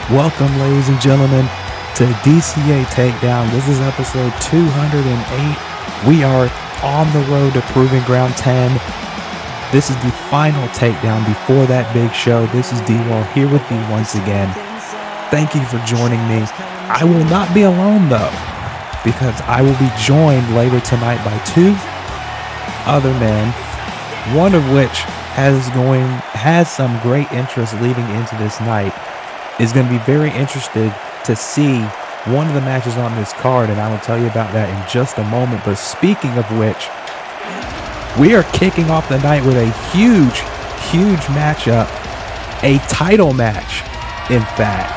Welcome, ladies and gentlemen, to DCA Takedown. This is episode 208. We are on the road to Proving Ground 10. This is the final takedown before that big show. This is D-Wall here with you once again. Thank you for joining me. I will not be alone, though, because I will be joined later tonight by two other men, one of which has some great interest leading into this night. Is going to be very interested to see one of the matches on this card, and I will tell you about that in just a moment. But speaking of which, we are kicking off the night with a huge matchup, a title match, in fact.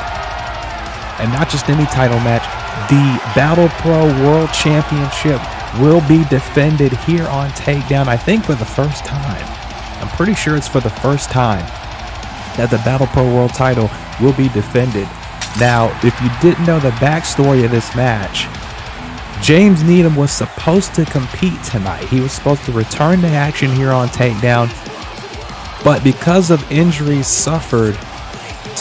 And not just any title match, the Battle Pro World Championship will be defended here on Takedown, I think for the first time. I'm pretty sure it's for the first time that the Battle Pro World title will be defended. Now, if you didn't know the backstory of this match, James Needham was supposed to compete tonight. He was supposed to return to action here on Takedown, but because of injuries suffered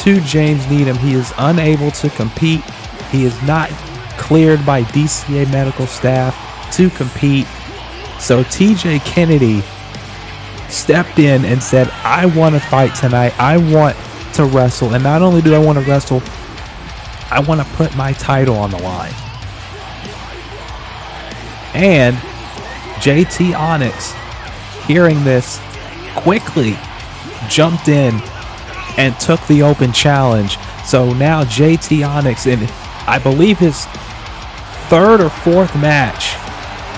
to James Needham, he is unable to compete. He is not cleared by DCA medical staff to compete. So TJ Kennedy stepped in and said, I want to fight tonight. I want to wrestle. And not only do I want to wrestle, I want to put my title on the line. And JT Onyx, hearing this, quickly jumped in and took the open challenge. So now JT Onyx, in I believe his third or fourth match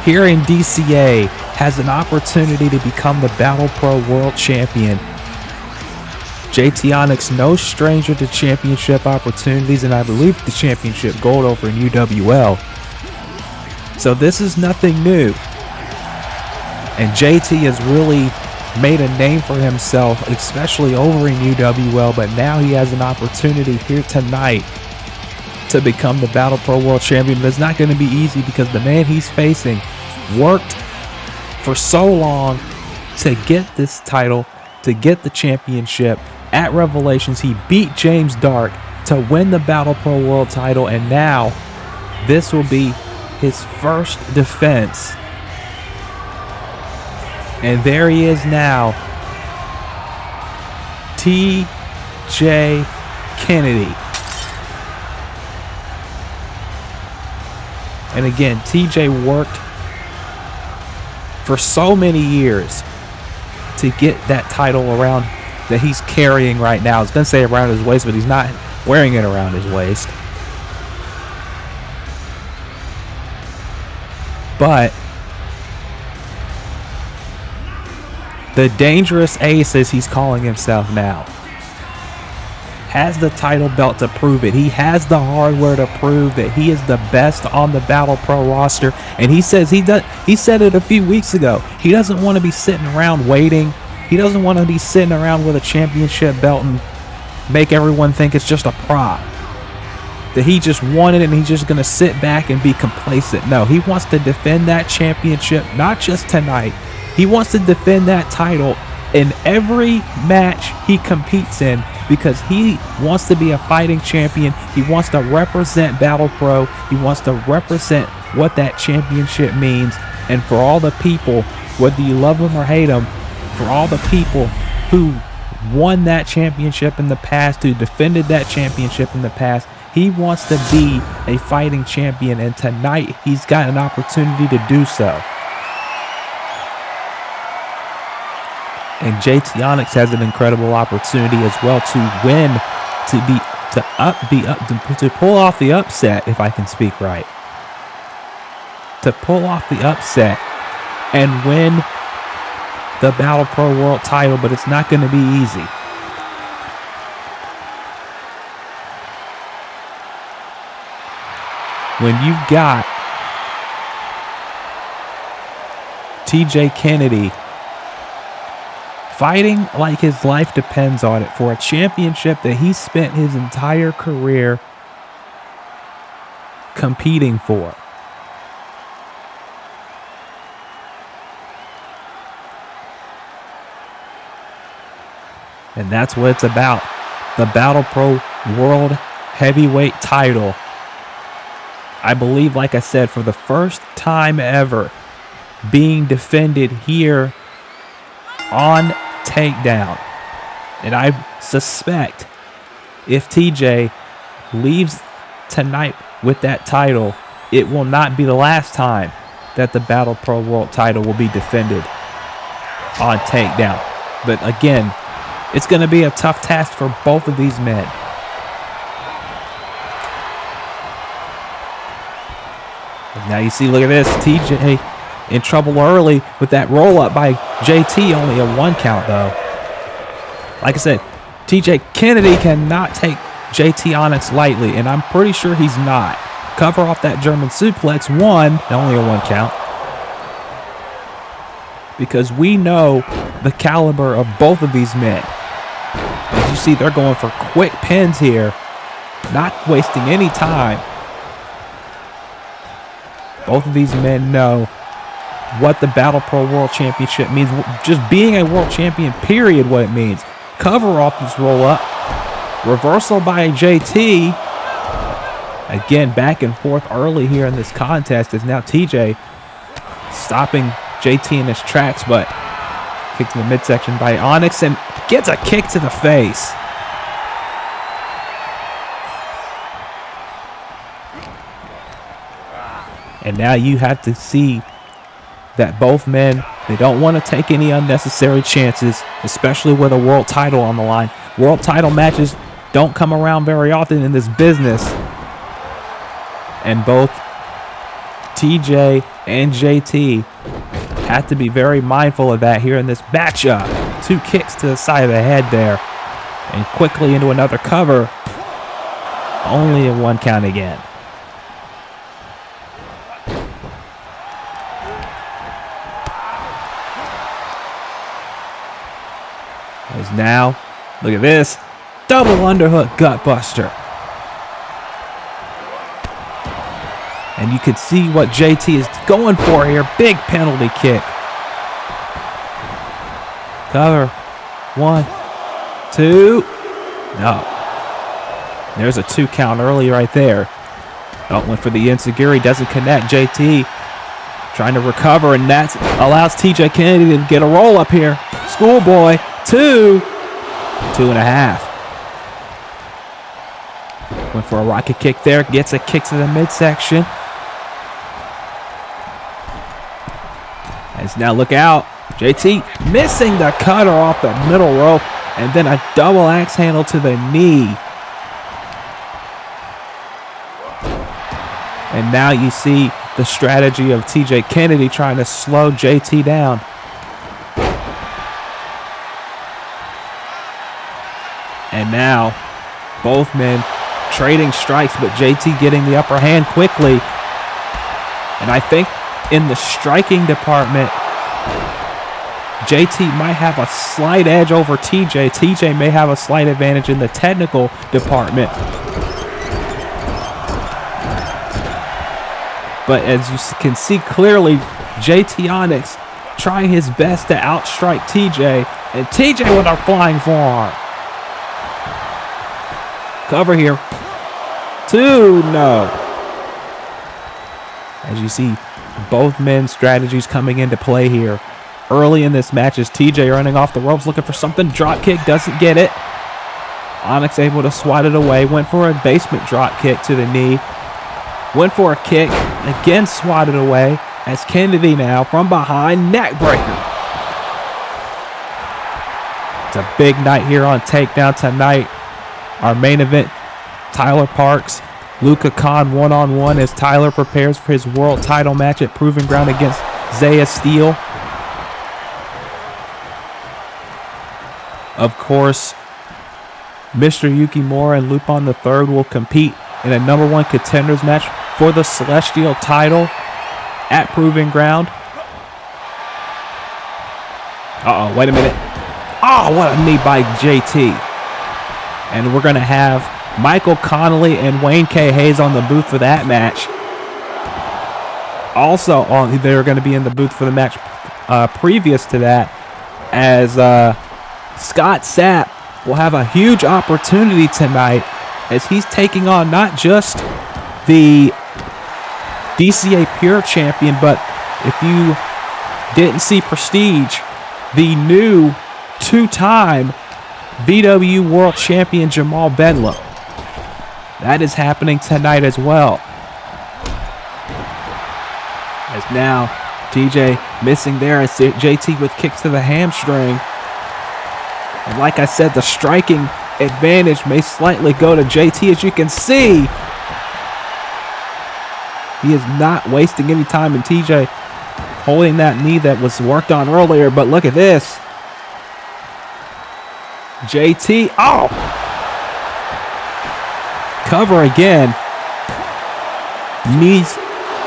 here in DCA, has an opportunity to become the Battle Pro World Champion. JT Onyx, no stranger to championship opportunities, and I believe the championship gold over in UWL. So this is nothing new. And JT has really made a name for himself, especially over in UWL, but now he has an opportunity here tonight to become the Battle Pro World Champion. But it's not going to be easy because the man he's facing worked for so long to get this title, to get the championship. At Revelations, he beat James Dark to win the Battle Pro World title, and now this will be his first defense. And there he is now, TJ Kennedy. And again, TJ worked for so many years to get that title around that he's carrying right now. I was going to say around his waist, but he's not wearing it around his waist. But the Dangerous Ace, as he's calling himself now, has the title belt to prove it. He has the hardware to prove that he is the best on the Battle Pro roster. And he says he said it a few weeks ago. He doesn't want to be sitting around waiting. He doesn't want to be sitting around with a championship belt and make everyone think it's just a prop, that he just won it and he's just going to sit back and be complacent. No, he wants to defend that championship, not just tonight, He wants to defend that title in every match he competes in because he wants to be a fighting champion. He wants to represent Battle Pro. He wants to represent what that championship means. And for all the people, whether you love them or hate them, for all the people who won that championship in the past, who defended that championship in the past, he wants to be a fighting champion, and tonight he's got an opportunity to do so. And JT Onyx has an incredible opportunity as well to win, to pull off the upset, if I can speak right. To pull off the upset and win the Battle Pro World title, but it's not going to be easy. When you've got TJ Kennedy fighting like his life depends on it for a championship that he spent his entire career competing for. And that's what it's about. The Battle Pro World Heavyweight title. I believe, like I said, for the first time ever being defended here on Takedown. And I suspect if TJ leaves tonight with that title, it will not be the last time that the Battle Pro World title will be defended on Takedown. But again, it's going to be a tough task for both of these men. And now you see, look at this, TJ in trouble early with that roll-up by JT, only a 1 count though. Like I said, TJ Kennedy cannot take JT Onyx lightly, and I'm pretty sure he's not. Cover off that German suplex, 1, only a 1 count. Because we know the caliber of both of these men. As you see, they're going for quick pins here, not wasting any time. Both of these men know what the Battle Pro World Championship means. Just being a world champion, period, what it means. Cover off this roll-up. Reversal by JT. Again, back and forth early here in this contest as now TJ stopping JT in his tracks, but kicked in the midsection by Onyx and gets a kick to the face. And now you have to see that both men, they don't want to take any unnecessary chances, especially with a world title on the line. World title matches don't come around very often in this business. And both TJ and JT have to be very mindful of that here in this matchup. 2 kicks to the side of the head there. And quickly into another cover. Only a 1 count again. As now, look at this. Double underhook gutbuster. And you can see what JT is going for here. Big penalty kick. Cover. 1, 2. No. There's a 2 count early right there. Oh, went for the insecurity. Doesn't connect. JT trying to recover, and that allows TJ Kennedy to get a roll up here. Schoolboy. 2. 2.5. Went for a rocket kick there. Gets a kick to the midsection. As now look out. JT missing the cutter off the middle rope. And then a double axe handle to the knee. And now you see the strategy of TJ Kennedy trying to slow JT down. And now both men trading strikes, but JT getting the upper hand quickly. And I think in the striking department, JT might have a slight edge over TJ. TJ may have a slight advantage in the technical department. But as you can see clearly, JT Onyx trying his best to outstrike TJ. And TJ with a flying forearm. Cover here. 2, no. As you see, both men's strategies coming into play here. Early in this match is TJ running off the ropes looking for something. Drop kick, doesn't get it. Onyx able to swat it away. Went for a basement drop kick to the knee. Went for a kick. Again swatted away. As Kennedy now from behind, neck breaker. It's a big night here on Takedown tonight. Our main event, Tyler Parks, Luka Khan one-on-one as Tyler prepares for his world title match at Proving Ground against Zaiah Steel. Of course, Mr. Yukimura and Lupin III will compete in a #1 contenders match for the Celestial title at Proving Ground. Uh-oh, wait a minute. Oh, what a knee by JT. And we're going to have Michael Connelly and Wayne K. Hayes on the booth for that match. Also, they're going to be in the booth for the match previous to that, as Scott Sapp will have a huge opportunity tonight as he's taking on not just the DCA Pure Champion, but if you didn't see Prestige, the new 2-time VW World Champion Jamal Bedlam. That is happening tonight as well. As now TJ missing there as JT with kicks to the hamstring. And like I said, the striking advantage may slightly go to JT, as you can see. He is not wasting any time, and TJ holding that knee that was worked on earlier. But look at this. JT, oh! Cover again. Knees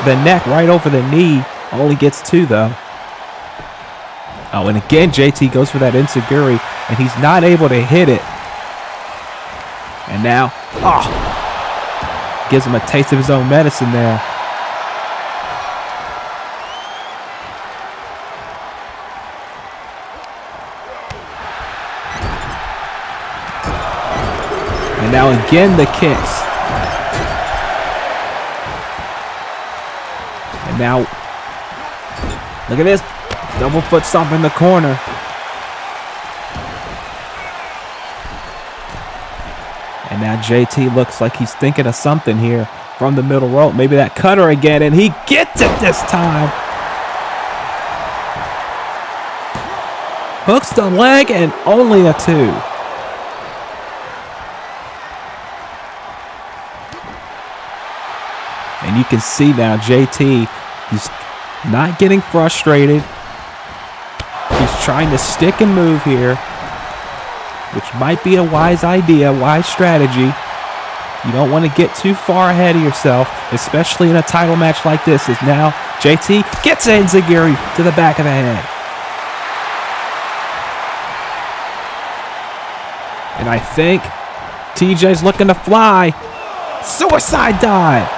the neck right over the knee. Only gets 2 though. Oh, and again JT goes for that enziguri, and he's not able to hit it. And now, gives him a taste of his own medicine there. And now again the kicks. And now, look at this. Double foot stomp in the corner. And now JT looks like he's thinking of something here from the middle rope. Maybe that cutter again, and he gets it this time. Hooks the leg, and only a 2. And you can see now JT, he's not getting frustrated. He's trying to stick and move here, which might be a wise idea, wise strategy. You don't want to get too far ahead of yourself, especially in a title match like this. As now JT gets enziguri to the back of the head. And I think TJ's looking to fly. Suicide dive.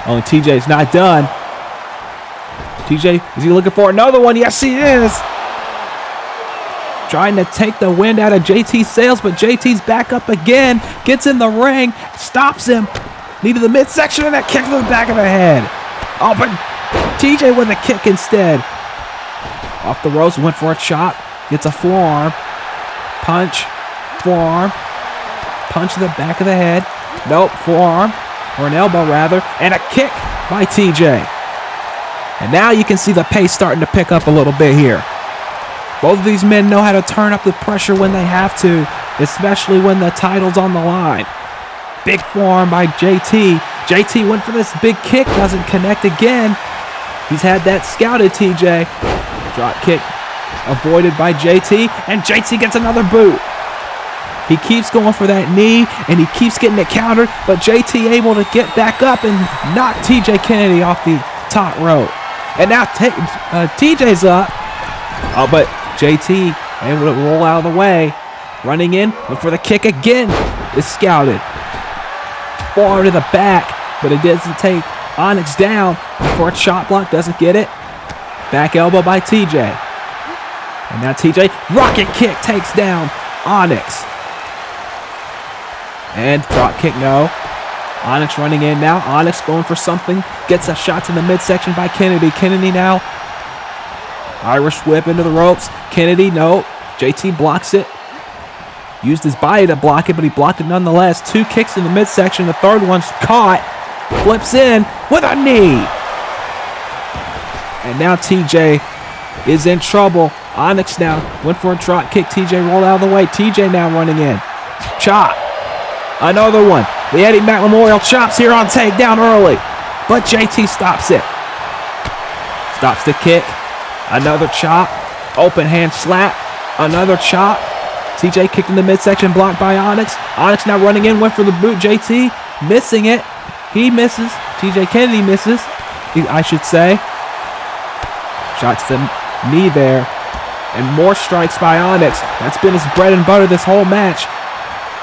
Only TJ's not done. TJ, is he looking for another one? Yes, he is. Trying to take the wind out of JT's sails, but JT's back up again. Gets in the ring, stops him. Knee to the midsection, and that kick to the back of the head. Oh, but TJ with a kick instead. Off the ropes, went for a chop. Gets a forearm. Punch. Forearm. Punch to the back of the head. Nope, forearm. Or an elbow, rather. And a kick by TJ. And now you can see the pace starting to pick up a little bit here. Both of these men know how to turn up the pressure when they have to, especially when the title's on the line. Big forearm by JT. JT went for this big kick, doesn't connect again. He's had that scouted, TJ. Drop kick avoided by JT, and JT gets another boot. He keeps going for that knee, and he keeps getting it countered, but JT able to get back up and knock TJ Kennedy off the top rope. And now TJ's up. Oh, but JT able to roll out of the way. Running in, went for the kick again. Is scouted. Forearm to the back, but it doesn't take Onyx down. For a chop block, doesn't get it. Back elbow by TJ. And now TJ, rocket kick, takes down Onyx. And drop kick, no. Onyx running in now. Onyx going for something. Gets a shot to the midsection by Kennedy. Kennedy now. Irish whip into the ropes. Kennedy, no. JT blocks it. Used his body to block it, but he blocked it nonetheless. 2 kicks in the midsection. The third one's caught. Flips in with a knee. And now TJ is in trouble. Onyx now went for a drop kick. TJ rolled out of the way. TJ now running in. Chop. Another one. The Eddie Mack Memorial chops here on takedown early. But JT stops it. Stops the kick. Another chop. Open hand slap. Another chop. TJ kicked in the midsection, blocked by Onyx. Onyx now running in, went for the boot. JT missing it. He misses. TJ Kennedy misses, I should say. Shot to the knee there. And more strikes by Onyx. That's been his bread and butter this whole match.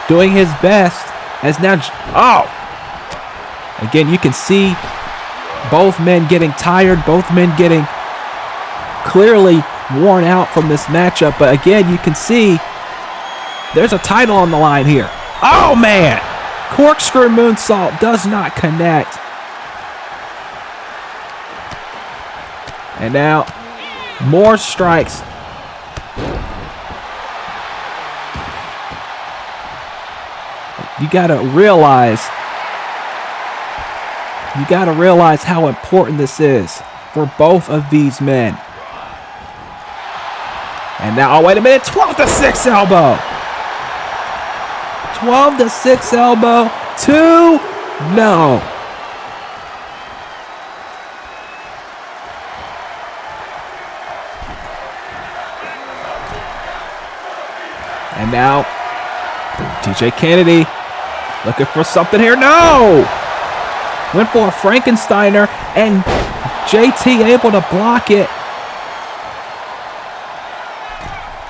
Doing his best. As now, again, you can see both men getting tired. Both men getting clearly worn out from this matchup. But again, you can see there's a title on the line here. Oh, man. Corkscrew moonsault does not connect. And now, more strikes. You gotta realize how important this is for both of these men. And now, oh, wait a minute, 12-6 elbow. 12-6 elbow. 2, no. And now, TJ Kennedy looking for something here. No! Went for a Frankensteiner, and JT able to block it.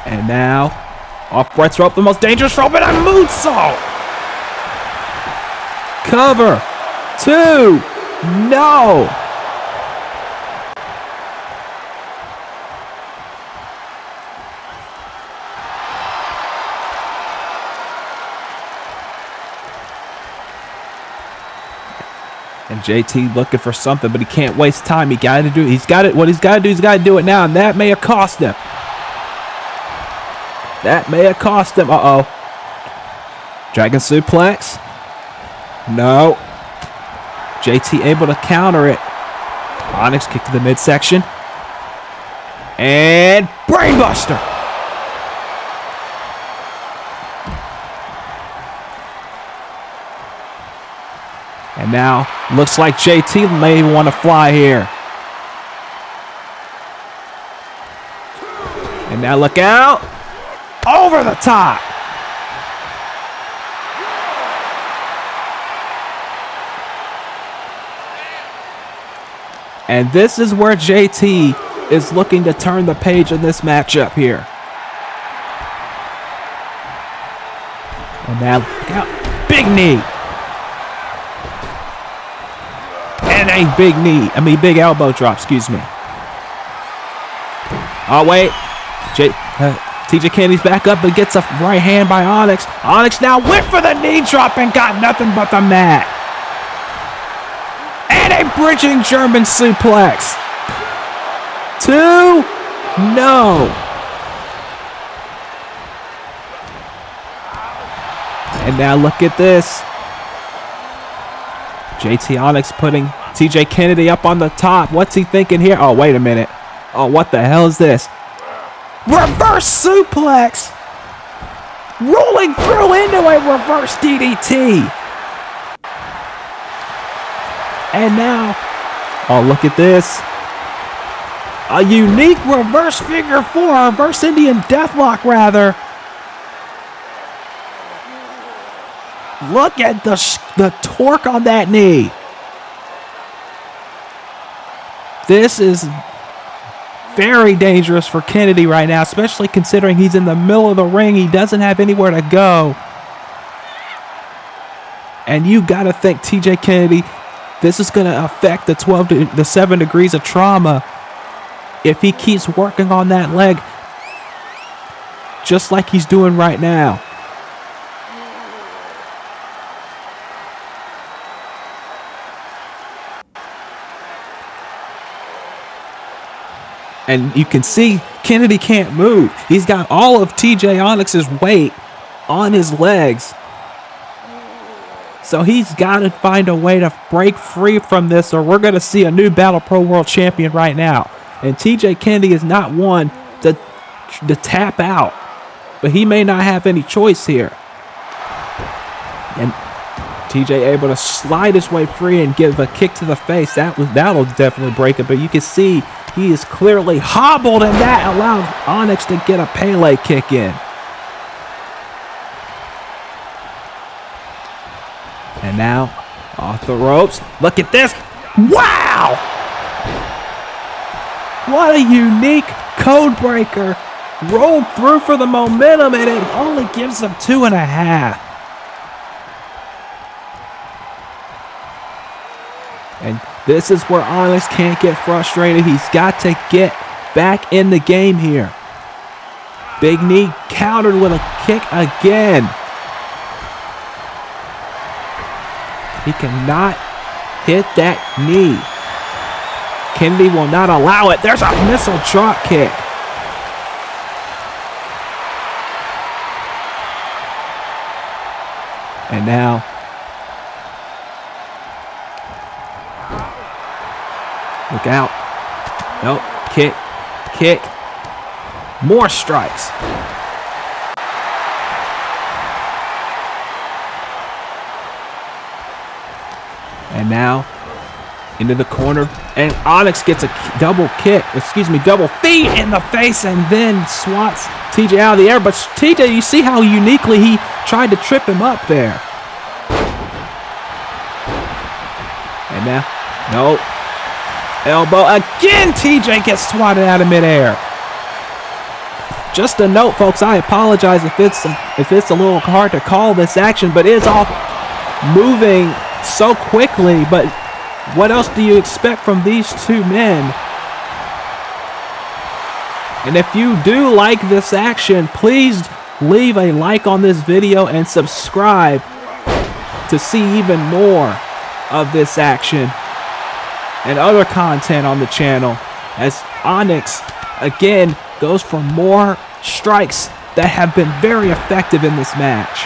And now, off Brett's rope, the most dangerous rope, and a moonsault. Cover. 2. No. And JT looking for something, but he can't waste time. What he's got to do, he's got to do it now, and that may have cost him. That may have cost him. Uh-oh. Dragon suplex. No. JT able to counter it. Onyx kick to the midsection. And brainbuster. And now, looks like JT may want to fly here. And now look out. Over the top. And this is where JT is looking to turn the page in this matchup here. And now look out. Big knee. And a big knee. Big elbow drop, excuse me. Oh, wait. TJ Kennedy's back up, but gets a right hand by Onyx. Onyx now went for the knee drop and got nothing but the mat. And a bridging German suplex. 2, no. And now look at this. JT Onyx putting TJ Kennedy up on the top. What's he thinking here? Oh, wait a minute. Oh, what the hell is this? Reverse suplex. Rolling through into a reverse DDT. And now, oh, look at this. A unique reverse figure 4, reverse Indian deathlock rather. Look at the torque on that knee. This is very dangerous for Kennedy right now, especially considering he's in the middle of the ring. He doesn't have anywhere to go. And you got to think, TJ Kennedy, this is going to affect the 7 degrees of trauma if he keeps working on that leg, just like he's doing right now. And you can see Kennedy can't move. He's got all of TJ Onyx's weight on his legs. So he's got to find a way to break free from this, or we're going to see a new Battle Pro World Champion right now. And TJ Kennedy is not one to tap out, but he may not have any choice here. And TJ able to slide his way free and give a kick to the face. That'll definitely break it, but you can see he is clearly hobbled, and that allows Onyx to get a Pele kick in. And now, off the ropes. Look at this. Wow! What a unique code breaker. Rolled through for the momentum, and it only gives him 2.5. And this is where Onyx can't get frustrated. He's got to get back in the game here. Big knee countered with a kick again. He cannot hit that knee. Kennedy will not allow it. There's a missile drop kick. And now, look out. Nope. Kick. Kick. More strikes. And now, into the corner. And Onyx gets a double feet in the face, and then swats TJ out of the air. But TJ, you see how uniquely he tried to trip him up there. And now, nope. Elbow again. TJ gets swatted out of midair. Just a note, folks, I apologize if it's a little hard to call this action, but it's all moving so quickly. But what else do you expect from these two men? And if you do like this action, please leave a like on this video and subscribe to see even more of this action and other content on the channel, as Onyx again goes for more strikes that have been very effective in this match.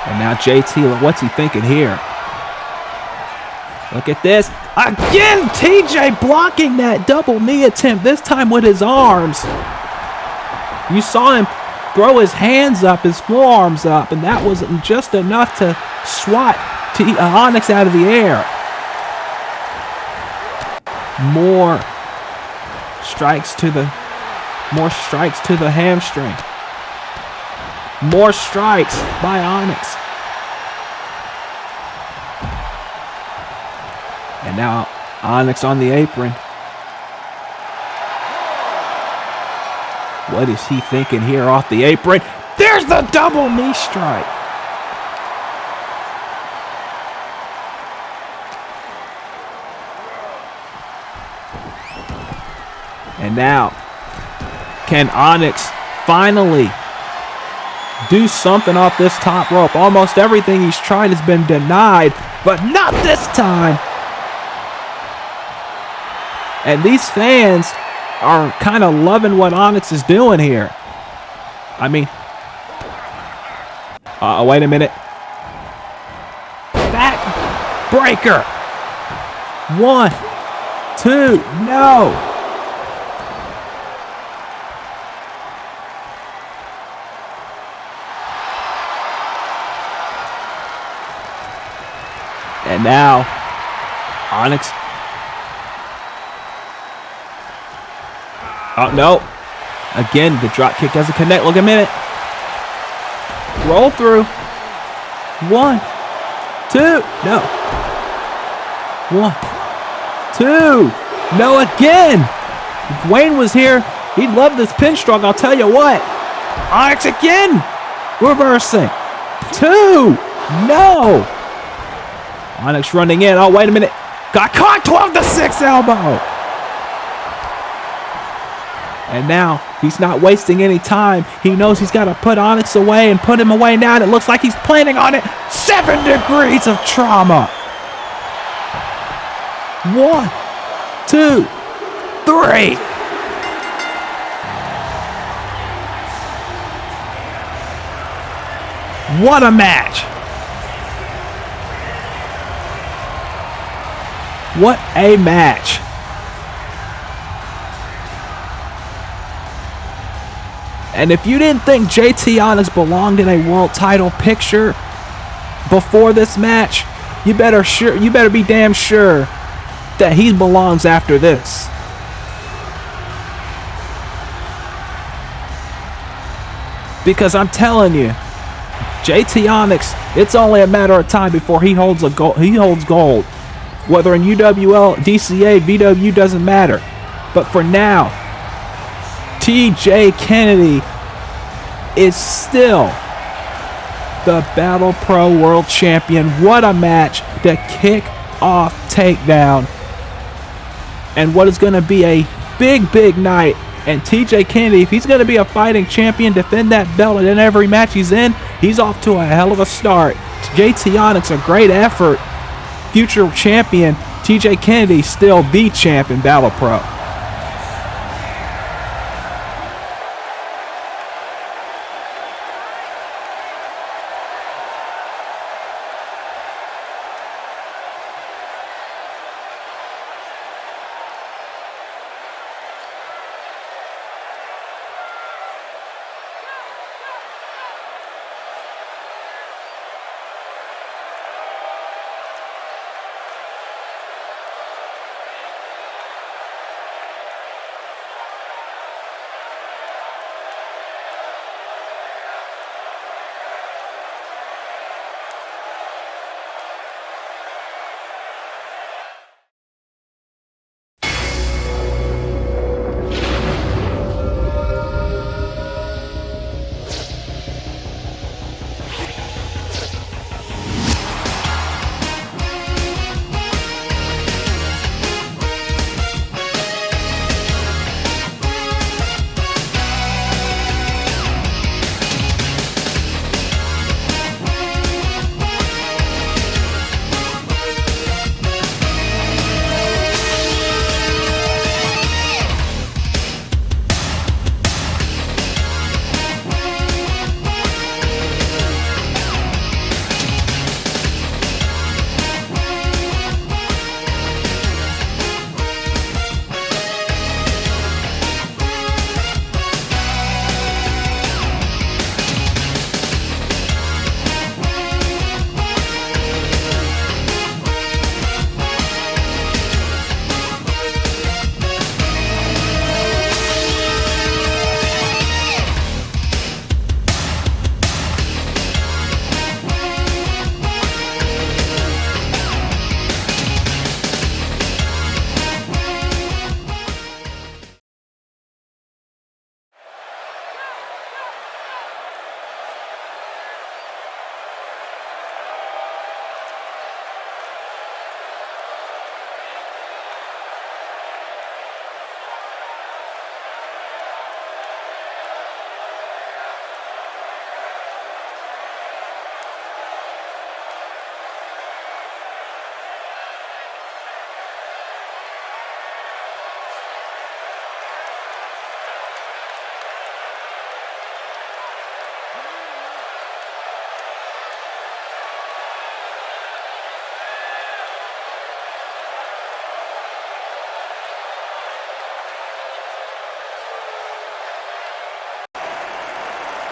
And now JT, what's he thinking here? Look at this. Again, TJ blocking that double knee attempt, this time with his arms. You saw him throw his hands up, his forearms up, and that was just enough to swat Onyx out of the air. More strikes to the hamstring. More strikes by Onyx. And now Onyx on the apron. What is he thinking here off the apron? There's the double knee strike. And now, can Onyx finally do something off this top rope? Almost everything he's tried has been denied, but not this time. And these fans are kind of loving what Onyx is doing here. I mean, wait a minute. Back breaker. 1, 2, no. And now, Onyx. Oh, no. Again, the drop kick doesn't connect. Look a minute. Roll through. 1, 2. No. 1, 2. No, again. If Wayne was here, he'd love this pin struggle. I'll tell you what. Onyx again. Reversing. 2. No. Onyx running in. Oh, wait a minute. Got caught, 12-6 elbow. And now he's not wasting any time. He knows he's got to put Onyx away and put him away now. And it looks like he's planning on it. 7 degrees of trauma. 1, 2, 3. What a match. What a match. And if you didn't think JT Onyx belonged in a world title picture before this match, you better be damn sure that he belongs after this. Because I'm telling you, JT Onyx, it's only a matter of time before he holds gold. Whether in UWL, DCA, VW, doesn't matter. But for now, TJ Kennedy is still the Battle Pro World Champion. What a match to kick off Takedown. And what is going to be a big night. And TJ Kennedy, if he's going to be a fighting champion, defend that belt in every match he's in, he's off to a hell of a start. JT Onyx, a great effort. Future champion, TJ Kennedy, still the champ in Battle Pro.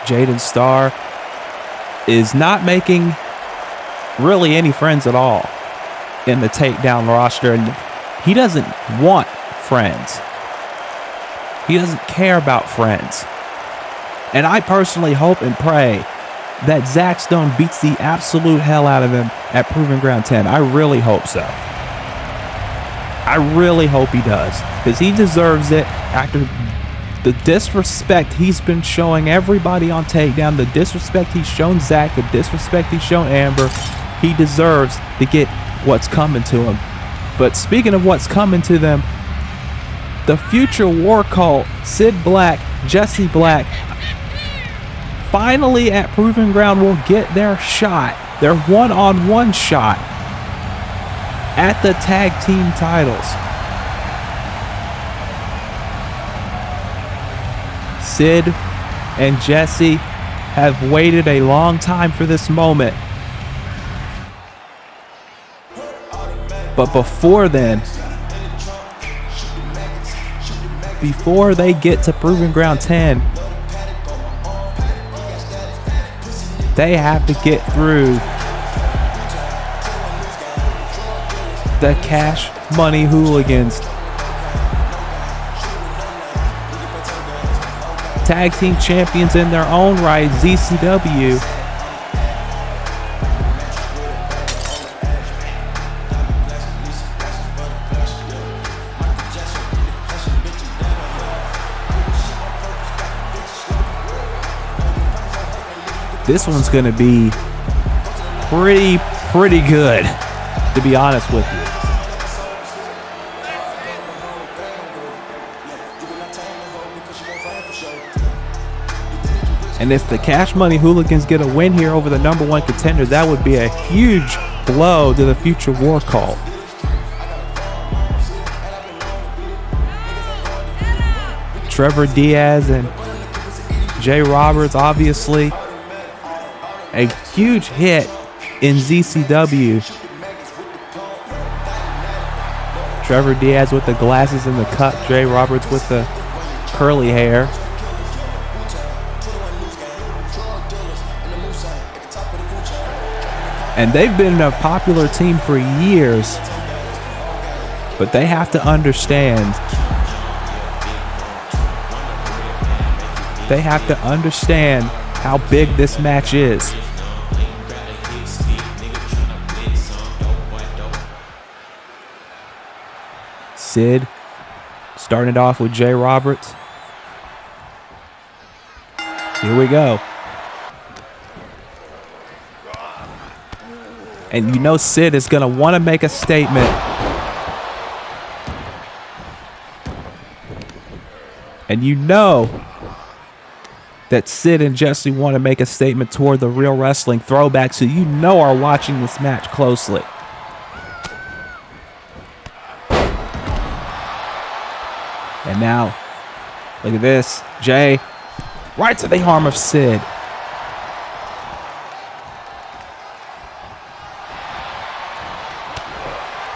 Jaden Starr is not making really any friends at all in the Takedown roster, and he doesn't want friends. He doesn't care about friends. And I personally hope and pray that Zach Stone beats the absolute hell out of him at Proving Ground 10. I really hope so. I really hope he does, because he deserves it after the disrespect he's been showing everybody on Takedown, the disrespect he's shown Zach, the disrespect he's shown Amber. He deserves to get what's coming to him. But speaking of what's coming to them, the future War Cult, Sid Black, Jesse Black, finally at Proving Ground will get their shot, their one-on-one shot at the tag team titles. Sid and Jesse have waited a long time for this moment. But before then, before they get to Proving Ground 10, they have to get through the Cash Money Hooligans. Tag team champions in their own right, ZCW. This one's going to be pretty good, to be honest with you. And if the Cash Money Hooligans get a win here over the #1 contender, that would be a huge blow to the future War Cult. Trevor Diaz and Jay Roberts, obviously a huge hit in ZCW. Trevor Diaz with the glasses and the cup, Jay Roberts with the curly hair. And they've been a popular team for years, but they have to understand. They have to understand how big this match is. Sid starting it off with Jay Roberts. Here we go. And you know Sid is going to want to make a statement. And you know that Sid and Jesse want to make a statement toward the Real Wrestling Throwback, so you know are watching this match closely. And now, look at this. Jay, right to the arm of Sid.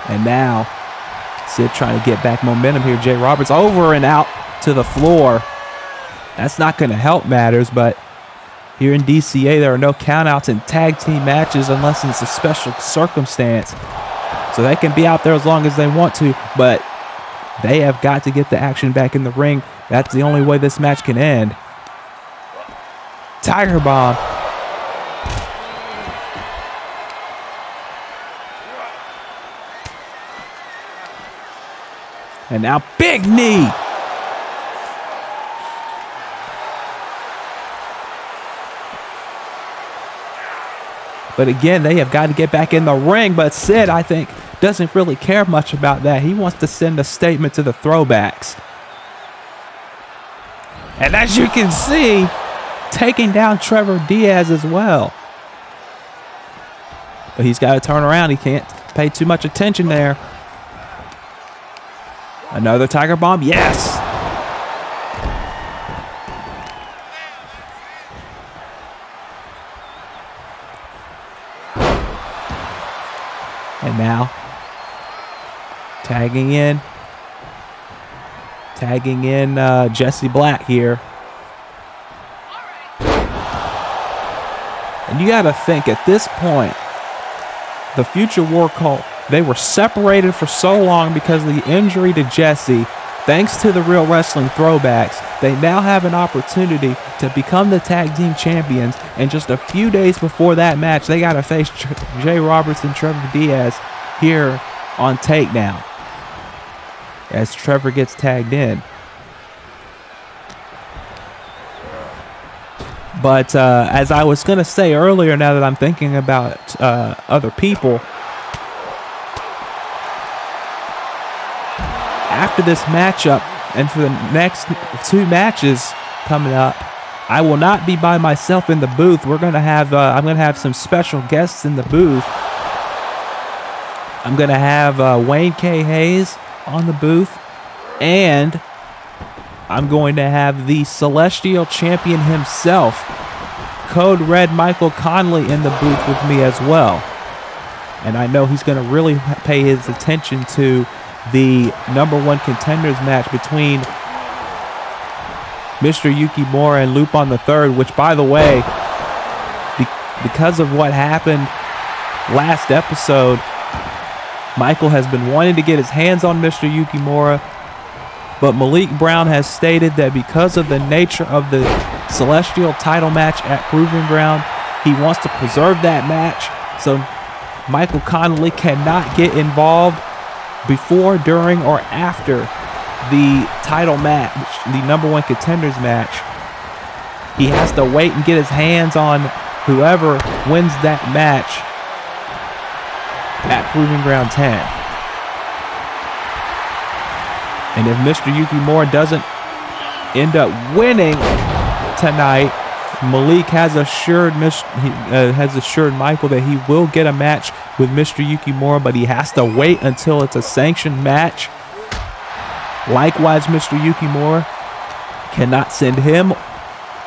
And now, Sid trying to get back momentum here. Jay Roberts over and out to the floor. That's not going to help matters, but here in DCA, there are no countouts in tag team matches unless it's a special circumstance. So they can be out there as long as they want to, but they have got to get the action back in the ring. That's the only way this match can end. Tiger Bomb. And now big knee. But again, they have got to get back in the ring. But Sid, I think, doesn't really care much about that. He wants to send a statement to the Throwbacks. And as you can see, taking down Trevor Diaz as well. But he's got to turn around. He can't pay too much attention there. Another Tiger Bomb. Yes. And now tagging in Jesse Black here. And you got to think at this point, the future War Cult, they were separated for so long because of the injury to Jesse. Thanks to the Real Wrestling Throwbacks, they now have an opportunity to become the tag team champions. And just a few days before that match, they got to face Jay Roberts and Trevor Diaz here on Takedown as Trevor gets tagged in. But as I was going to say earlier, now that I'm thinking about other people, after this matchup and for the next 2 matches coming up, I will not be by myself in the booth. We're gonna have I'm gonna have some special guests in the booth. I'm gonna have Wayne K. Hayes on the booth, and I'm going to have the Celestial Champion himself, Code Red Michael Connelly, in the booth with me as well. And I know he's going to really pay his attention to the #1 contenders match between Mr. Yukimura and Lupin III, which, by the way, because of what happened last episode, Michael has been wanting to get his hands on Mr. Yukimura, but Malik Brown has stated that because of the nature of the Celestial title match at Proving Ground, he wants to preserve that match. So Michael Connelly cannot get involved before, during, or after the title match, the #1 contenders match. He has to wait and get his hands on whoever wins that match at Proving Ground 10. And if Mr. Yukimura doesn't end up winning tonight, Malik has assured Michael that he will get a match with Mr. Yukimura, but he has to wait until it's a sanctioned match. Likewise, Mr. Yukimura cannot send him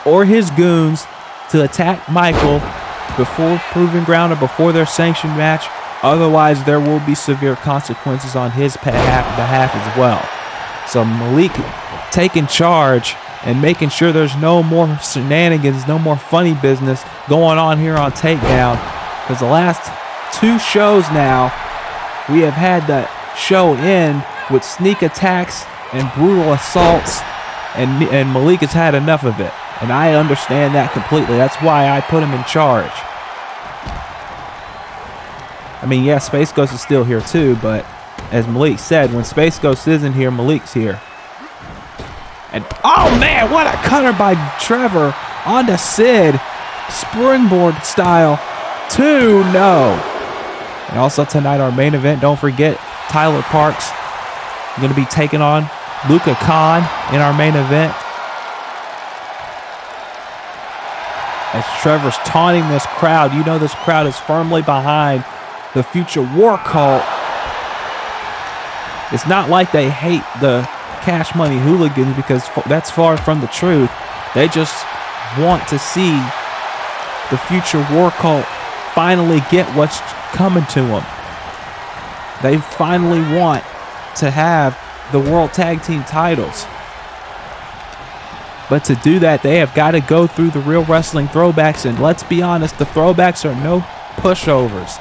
or his goons to attack Michael before Proving Ground or before their sanctioned match. Otherwise, there will be severe consequences on his behalf as well. So Malik taking charge and making sure there's no more shenanigans, no more funny business going on here on Takedown. Because the last 2 shows now, we have had the show end with sneak attacks and brutal assaults, and Malik has had enough of it. And I understand that completely. That's why I put him in charge. I mean, yeah, Space Ghost is still here too, but as Malik said, when Space Ghost isn't here, Malik's here. And oh man, what a cutter by Trevor onto Sid, springboard style. 2-0. And also tonight, our main event, don't forget, Tyler Parks going to be taking on Luka Khan in our main event. As Trevor's taunting this crowd, you know this crowd is firmly behind the future War Cult. It's not like they hate the Cash Money Hooligans, because that's far from the truth. They just want to see the future War Cult finally get what's coming to them. They finally want to have the World Tag Team titles. But to do that, they have got to go through the Real Wrestling Throwbacks, and let's be honest, the Throwbacks are no pushovers.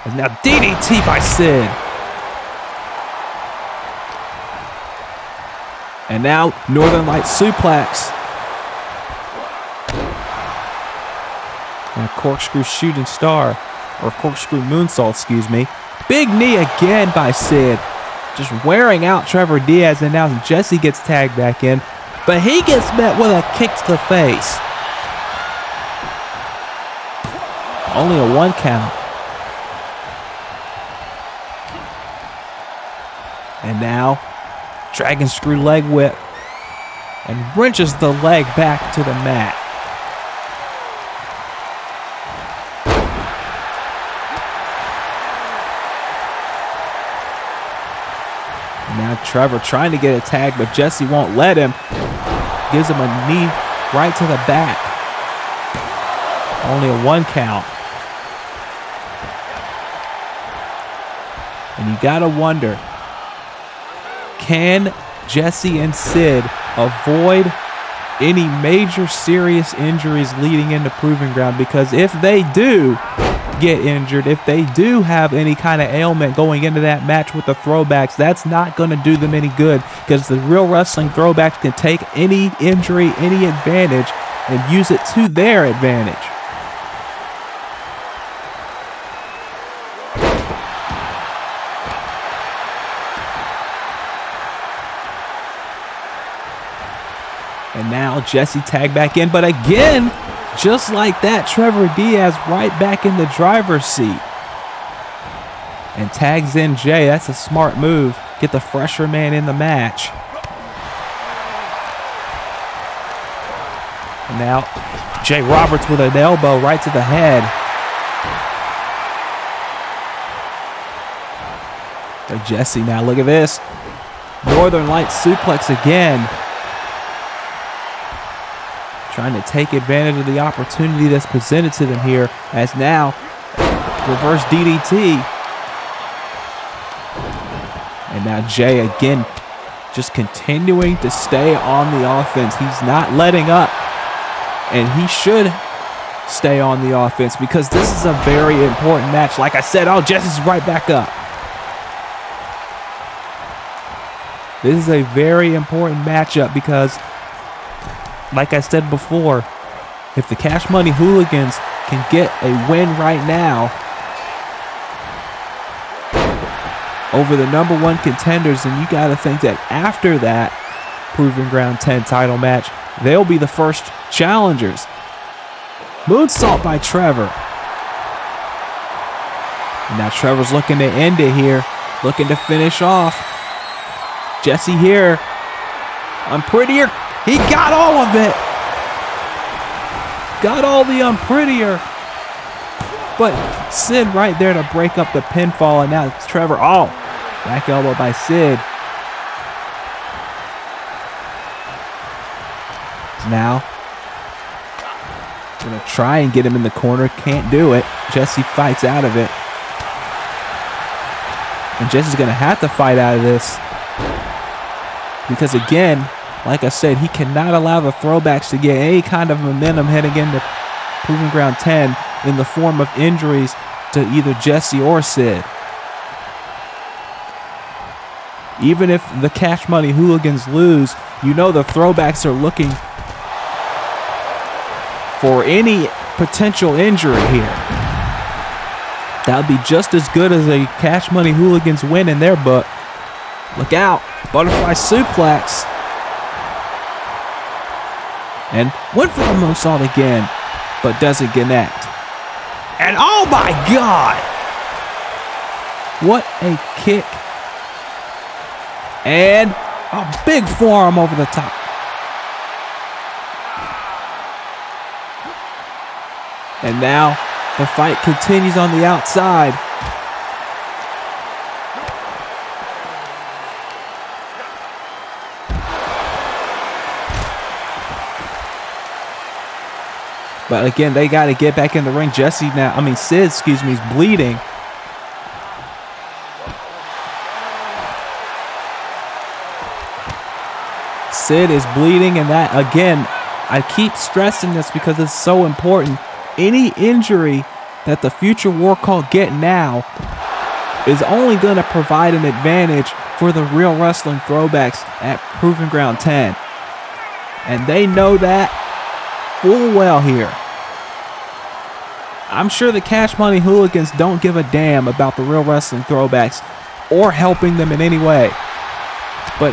And now DDT by Sid. And now Northern Light Suplex. And a corkscrew shooting star, or corkscrew moonsault, excuse me. Big knee again by Sid. Just wearing out Trevor Diaz, and now Jesse gets tagged back in. But he gets met with a kick to the face. Only a 1 count. And now, Dragon Screw leg whip. And wrenches the leg back to the mat. Now Trevor trying to get a tag, but Jesse won't let him. Gives him a knee right to the back. Only a 1 count. And you gotta wonder, can Jesse and Sid avoid any major serious injuries leading into Proving Ground? Because if they do get injured, if they do have any kind of ailment going into that match with the Throwbacks, that's not going to do them any good, because the Real Wrestling Throwbacks can take any injury, any advantage, and use it to their advantage. And now Jesse tagged back in, but again, Just like that, Trevor Diaz right back in the driver's seat. And tags in Jay. That's a smart move. Get the fresher man in the match. And now, Jay Roberts with an elbow right to the head. But Jesse now, look at this. Northern Lights suplex again. Trying to take advantage of the opportunity that's presented to them here, as now reverse DDT. And now Jay again just continuing to stay on the offense. He's not letting up, and he should stay on the offense because this is a very important match. Like I said, oh, Jesse's right back up. This is a very important matchup because, like I said before, if the Cash Money Hooligans can get a win right now over the #1 contenders, then you got to think that after that Proving Ground 10 title match, they'll be the first challengers. Moonsault by Trevor. And now Trevor's looking to end it here, looking to finish off. Jesse here, unprettier. He got all of it. Got all the unprettier. But Sid right there to break up the pinfall, and now it's Trevor. Oh, back elbow by Sid. Now, gonna try and get him in the corner. Can't do it. Jesse fights out of it. And Jesse's gonna have to fight out of this. Because again, like I said, he cannot allow the throwbacks to get any kind of momentum heading into Proving Ground 10 in the form of injuries to either Jesse or Sid. Even if the Cash Money Hooligans lose, you know the throwbacks are looking for any potential injury here. That would be just as good as a Cash Money Hooligans win in their book. Look out. Butterfly suplex. And went for the moonsault again, but doesn't connect. And oh my God! What a kick. And a big forearm over the top. And now the fight continues on the outside. But again, they got to get back in the ring. Sid, is bleeding. Sid is bleeding, and that, again, I keep stressing this because it's so important. Any injury that the future War Cult get now is only going to provide an advantage for the Real Wrestling Throwbacks at Proving Ground 10. And they know that full well here. I'm sure the Cash Money Hooligans don't give a damn about the Real Wrestling Throwbacks or helping them in any way. But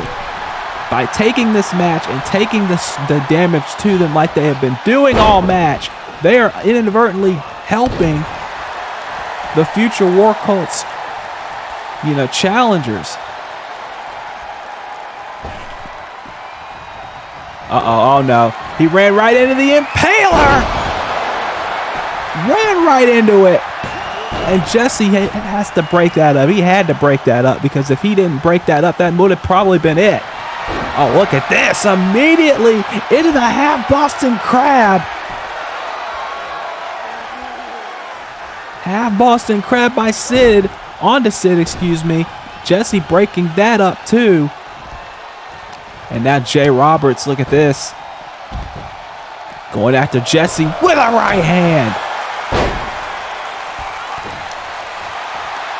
by taking this match and taking the damage to them like they have been doing all match, they are inadvertently helping the future War Cult's, challengers. Oh no. He ran right into the Impaler! Ran right into it. And Jesse has to break that up. He had to break that up because if he didn't break that up, that would have probably been it. Oh, look at this. Immediately into the half Boston Crab. Half Boston Crab by Sid. Onto Sid, excuse me. Jesse breaking that up too. And now Jay Roberts, look at this. Going after Jesse with a right hand.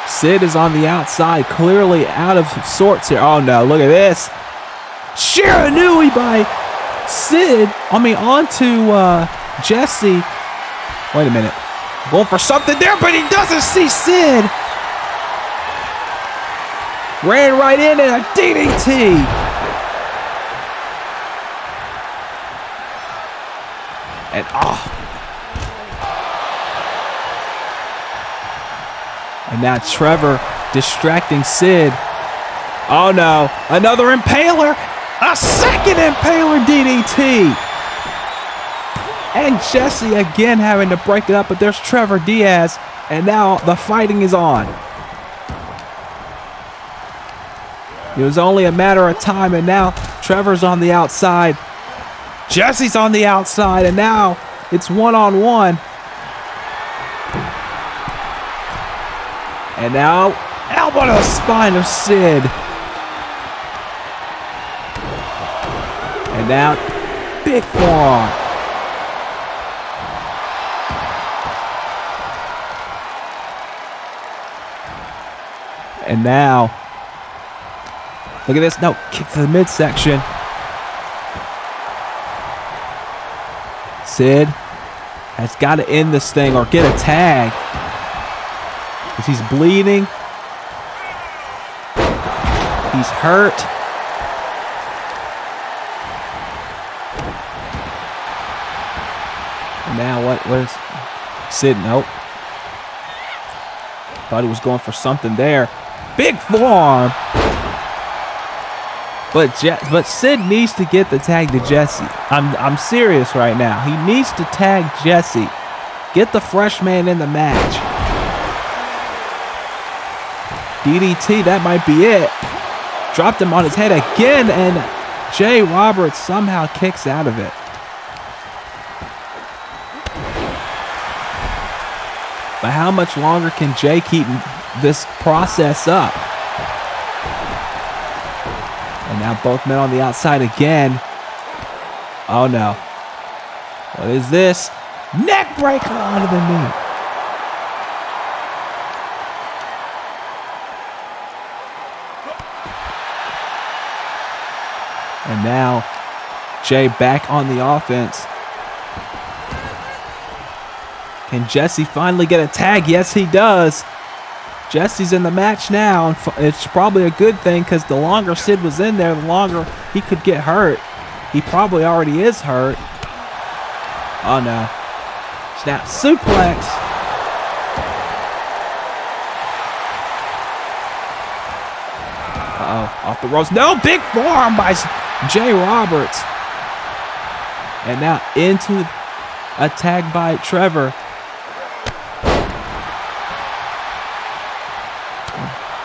Sid is on the outside, clearly out of sorts here. Oh no, look at this. Shiranui by Sid. Onto Jesse. Wait a minute. Going for something there, but he doesn't see Sid. Ran right in and a DDT. And And now Trevor distracting Sid. Oh no, another impaler. A second impaler DDT. And Jesse again having to break it up, but there's Trevor Diaz. And now the fighting is on. It was only a matter of time, and now Trevor's on the outside. Jesse's on the outside, and now it's one-on-one. And now, elbow to the spine of Sid. And now, big forearm. And now, look at this. No, kick to the midsection. Sid has got to end this thing or get a tag. Because he's bleeding. He's hurt. And now what is Sid? Nope. Thought he was going for something there. Big forearm. But Sid needs to get the tag to Jesse. I'm serious right now. He needs to tag Jesse. Get the fresh man in the match. DDT, that might be it. Dropped him on his head again, and Jay Roberts somehow kicks out of it. But how much longer can Jay keep this process up? And now both men on the outside again. Oh no. What is this? Neck breaker onto the knee. And now Jay back on the offense. Can Jesse finally get a tag? Yes, he does. Jesse's in the match now. And it's probably a good thing because the longer Sid was in there, the longer he could get hurt. He probably already is hurt. Oh no. Snap suplex. Uh-oh. Off the ropes. No, big forearm by Jay Roberts. And now into a tag by Trevor.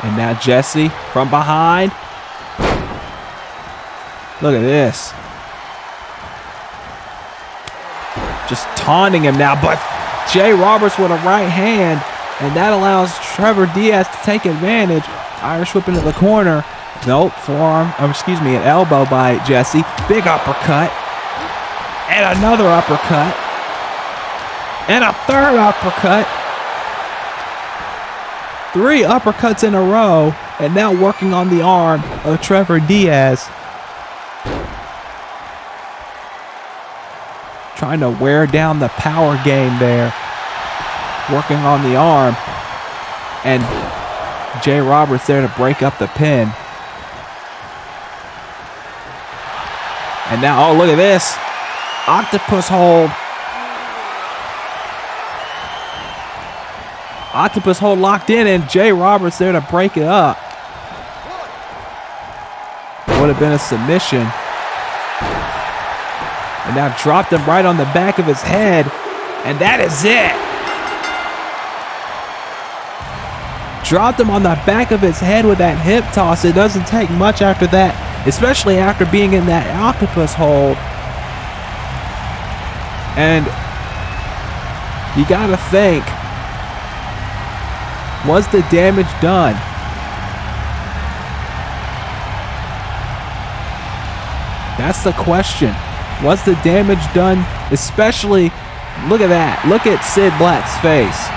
And now Jesse from behind. Look at this. Just taunting him now, but Jay Roberts with a right hand, and that allows Trevor Diaz to take advantage. Irish whip into the corner. Nope, forearm, excuse me, an elbow by Jesse. Big uppercut. And another uppercut. And a third uppercut. 3 uppercuts in a row, and now working on the arm of Trevor Diaz. Trying to wear down the power game there. Working on the arm. And Jay Roberts there to break up the pin. And now, oh, look at this. Octopus hold. Octopus hold locked in, and Jay Roberts there to break it up. Would have been a submission. And now dropped him right on the back of his head. And that is it. Dropped him on the back of his head with that hip toss. It doesn't take much after that, especially after being in that octopus hold. And you gotta think, was the damage done? That's the question. Was the damage done? Especially, look at that. Look at Sid Black's face.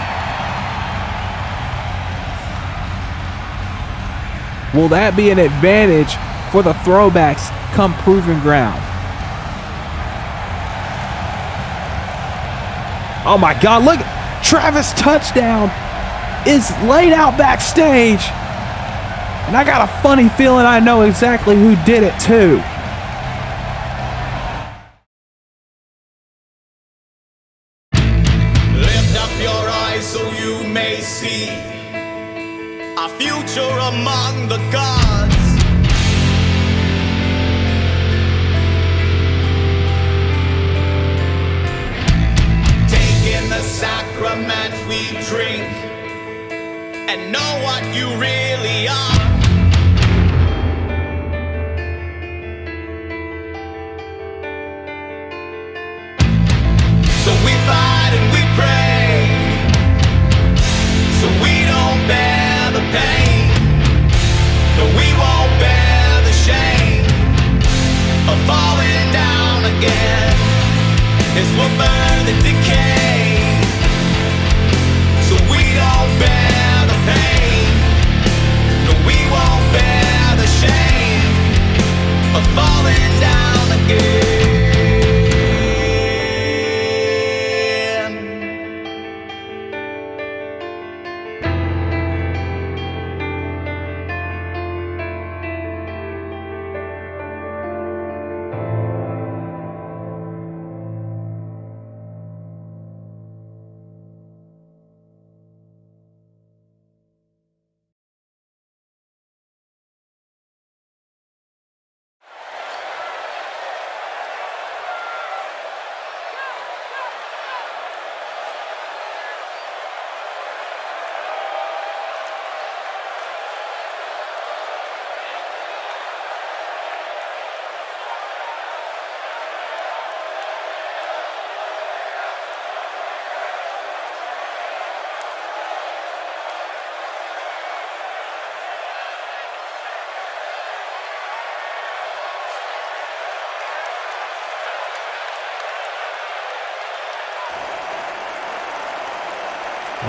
Will that be an advantage for the throwbacks come Proving Ground? Oh my God, look. Travis Touchdown is laid out backstage. And I got a funny feeling I know exactly who did it too. Lift up your eyes so you may see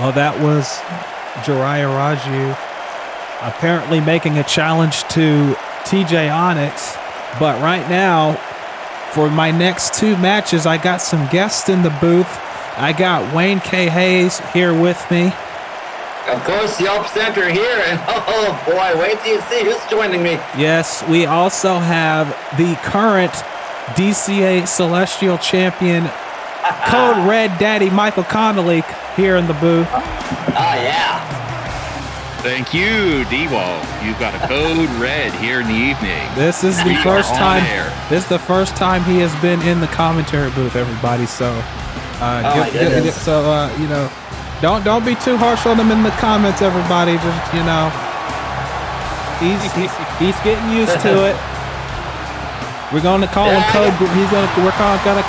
Oh, that was Jiraiya Raju apparently making a challenge to TJ Onyx. But right now, for my next 2 matches, I got some guests in the booth. I got Wayne K. Hayes here with me. Of course, the Up Center here, and oh boy, wait till you see who's joining me. Yes, we also have the current DCA Celestial Champion, Code Red Daddy Michael Connelly here in the booth. Oh yeah. Thank you, D-Wall. You've got a Code Red here in the evening. This is the first time. This is the first time he has been in the commentary booth, everybody. So, you know, don't be too harsh on him in the comments, everybody. Just he's getting used to it. We're gonna call him Code. We're gonna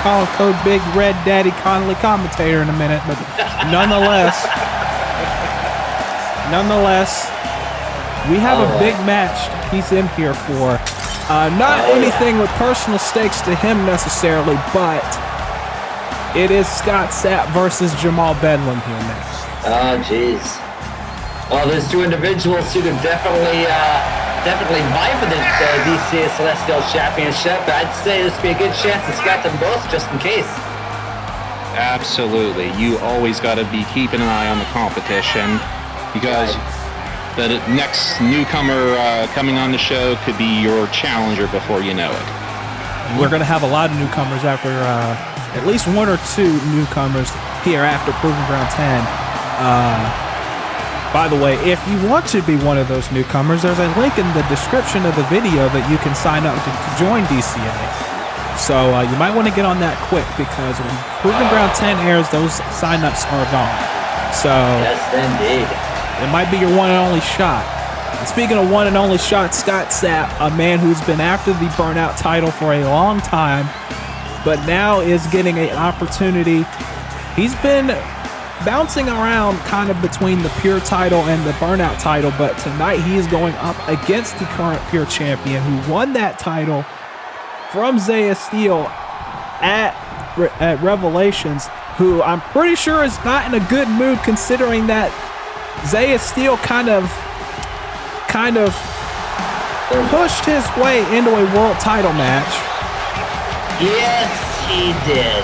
call him Code Big Red Daddy Connelly commentator in a minute, but Nonetheless, we have a big match he's in here for. Not anything with personal stakes to him necessarily, but it is Scott Sapp versus Jamal Bedlam here next. Oh, jeez. Well, there's 2 individuals who could definitely vie for the DCA Celestial Championship. I'd say this would be a good chance to scrap them both just in case. Absolutely. You always got to be keeping an eye on the competition. Because the next newcomer coming on the show could be your challenger before you know it. We're going to have a lot of newcomers after, at least 1 or 2 newcomers here after Proving Ground 10. By the way, if you want to be one of those newcomers, there's a link in the description of the video that you can sign up to join DCA. So you might want to get on that quick, because when Proving Ground 10 airs, those signups are gone. So yes, indeed. It might be your one and only shot. And speaking of one and only shot, Scott Sapp, a man who's been after the Burnout title for a long time, but now is getting an opportunity. He's been bouncing around kind of between the Pure title and the Burnout title, but tonight he is going up against the current Pure champion who won that title from Zaiah Steel at Revelations, who I'm pretty sure is not in a good mood, considering that Zaiah Steel kind of pushed his way into a world title match. Yes, he did.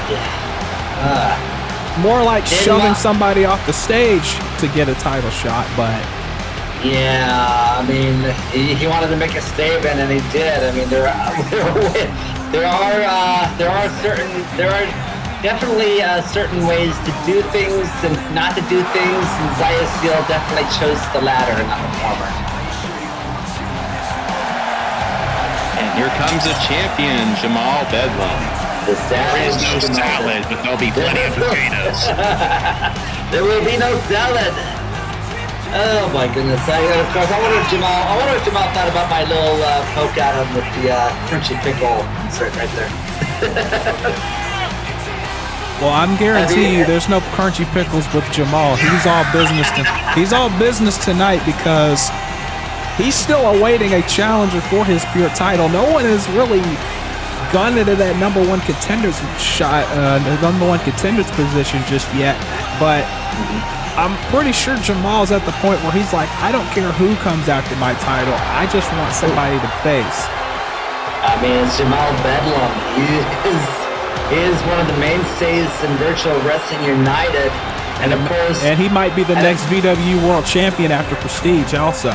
More like shoving somebody off the stage to get a title shot, but yeah, I mean, he wanted to make a statement, and he did. I mean, there are definitely certain ways to do things and not to do things, and Zaiah Steel definitely chose the latter and not the former. And here comes a champion, Jamal Bedlam. There is no salad, but there'll be plenty of potatoes. There will be no salad. Oh my goodness! Of course, I wonder if Jamal thought about my little poke at him with the crunchy pickle insert right there. Well, I'm guaranteeing you there's no crunchy pickles with Jamal. He's all business tonight, because he's still awaiting a challenger for his Pure title. No one has really gone into that number 1 contenders shot, the number 1 contenders position just yet. But I'm pretty sure Jamal's at the point where he's like, I don't care who comes after my title. I just want somebody to face. I mean, it's Jamal Bedlam. He is one of the mainstays in Virtual Wrestling United, and of course, and he might be the next VW World Champion after Prestige also.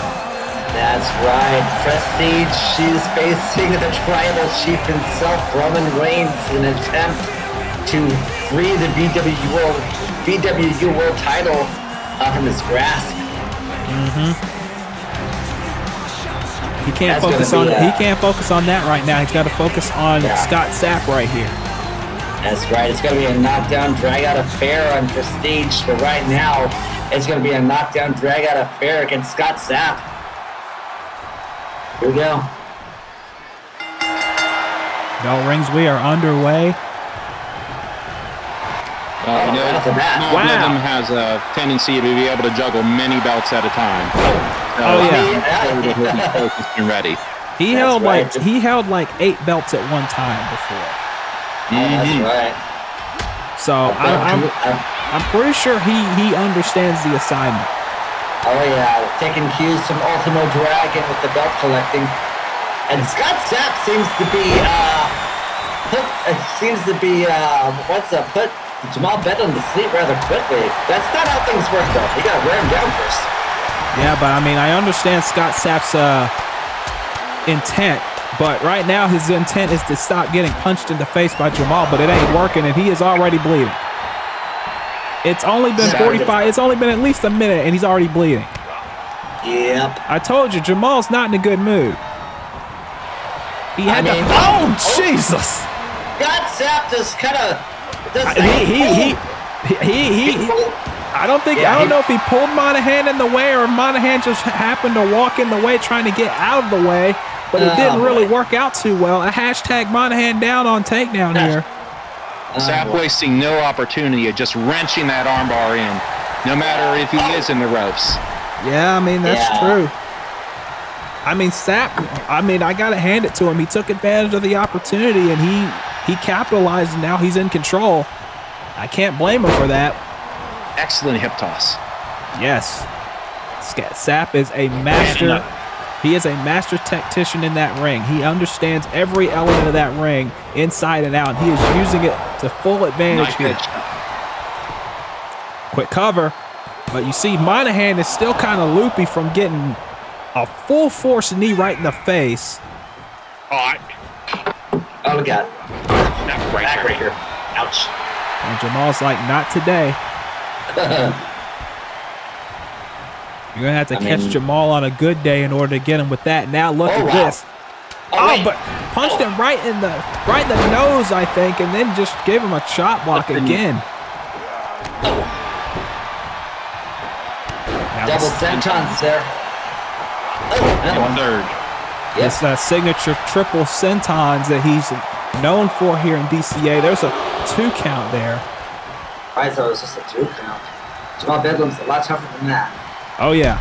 That's right, Prestige. She's facing the tribal chief himself, Roman Reigns, in an attempt to free the VW World title from his grasp. He can't focus on He can't focus on that right now. He's got to focus on Scott Sapp right here. That's right. It's going to be a knockdown, drag-out affair on Prestige, but right now, it's going to be a knockdown, drag-out affair against Scott Sapp. Here we go. Bell rings. We are underway. One of them has a tendency to be able to juggle many belts at a time. Focused and ready. He held like 8 belts at one time before. That's right. So I'm pretty sure he understands the assignment. Oh yeah, taking cues from Ultimo Dragon with the belt collecting. And Scott Sapp seems to be put Jamal Bedlam to sleep rather quickly. That's not how things work though. You gotta wear him down first. Yeah, but I mean, I understand Scott Sapp's intent, but right now his intent is to stop getting punched in the face by Jamal, but it ain't working, and he is already bleeding. It's only been 45. It's only been at least a minute, and he's already bleeding. Yep. I told you, Jamal's not in a good mood. He had Jesus! Scott Sapp just kind of. I don't know if he pulled Monahan in the way or Monahan just happened to walk in the way trying to get out of the way, but it didn't really work out too well. A hashtag Monahan down on takedown here. Sapp wasting no opportunity of just wrenching that armbar in, no matter if he is in the ropes. Yeah, I mean, that's true. I mean, Sapp, I got to hand it to him. He took advantage of the opportunity, and he capitalized, and now he's in control. I can't blame him for that. Excellent hip toss. Yes. Sapp is a master. He is a master tactician in that ring. He understands every element of that ring inside and out, and he is using it to full advantage here. Quick cover. But you see, Monahan is still kind of loopy from getting a full force knee right in the face. Oh, God. Backbreaker. Ouch. And Jamal's like, not today. You're going to have to catch Jamal on a good day in order to get him with that. Now look at this. But punched him right in the nose, I think, and then just gave him a chop block again. Double sentons there. Third. It's that signature triple sentons that he's known for here in DCA. There's a 2 count there. I thought it was just a 2 count. Jamal Bedlam's a lot tougher than that. Oh, yeah.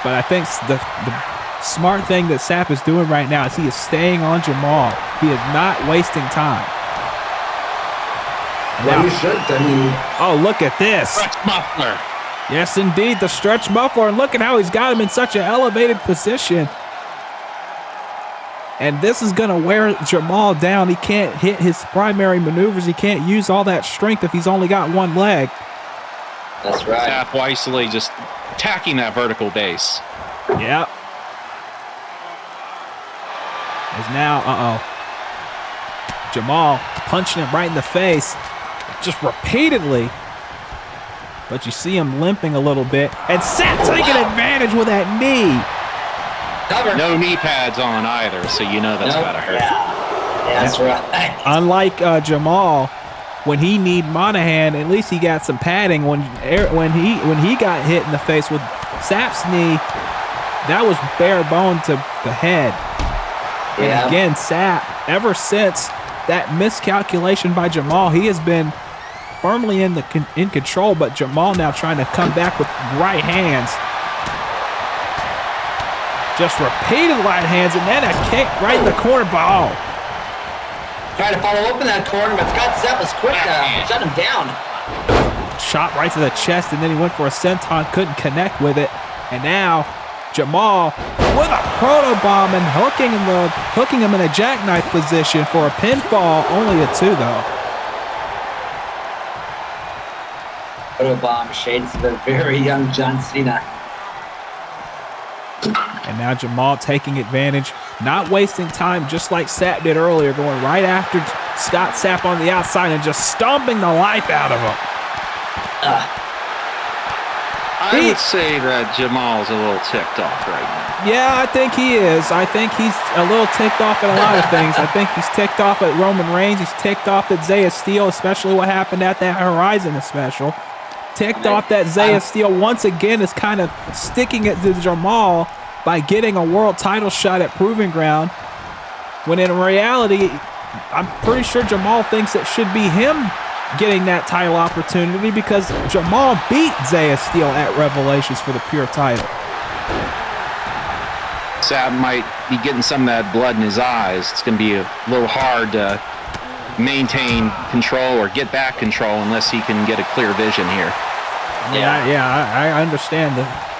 But I think the smart thing that Sapp is doing right now is he is staying on Jamal. He is not wasting time. Well, you should. Oh, look at this. Stretch muffler. Yes, indeed, the stretch muffler. And look at how he's got him in such an elevated position. And this is going to wear Jamal down. He can't hit his primary maneuvers. He can't use all that strength if he's only got one leg. That's right. Sapp wisely just attacking that vertical base. Yep. Is now, Jamal punching him right in the face, just repeatedly. But you see him limping a little bit. And Sapp taking advantage with that knee. Cover. No knee pads on either, so you know that's gotta hurt. Yeah, that's right. Unlike Jamal, when he need Monahan, at least he got some padding. When he got hit in the face with Sapp's knee, that was bare bone to the head. Yeah. And again, Sapp, ever since that miscalculation by Jamal, he has been firmly in control, but Jamal now trying to come back with right hands. Just repeated right hands, and then a kick right in the corner ball. Trying to follow up in that corner, but Scott Sapp was quick to shut him down. Shot right to the chest, and then he went for a senton, couldn't connect with it. And now Jamal with a protobomb and hooking him in a jackknife position for a pinfall. Only a 2 though. Protobomb shades of a very young John Cena. And now Jamal taking advantage, not wasting time just like Sapp did earlier, going right after Scott Sapp on the outside and just stomping the life out of him. I would say that Jamal's a little ticked off right now. Yeah, I think he is. I think he's a little ticked off at a lot of things. I think he's ticked off at Roman Reigns. He's ticked off at Zaiah Steel, especially what happened at that Horizon special. Ticked off that Zaiah Steel once again is kind of sticking it to Jamal by getting a world title shot at Proving Ground, when in reality, I'm pretty sure Jamal thinks it should be him getting that title opportunity because Jamal beat Zaiah Steel at Revelations for the pure title. Sapp might be getting some of that blood in his eyes. It's going to be a little hard to maintain control or get back control unless he can get a clear vision here. I understand that.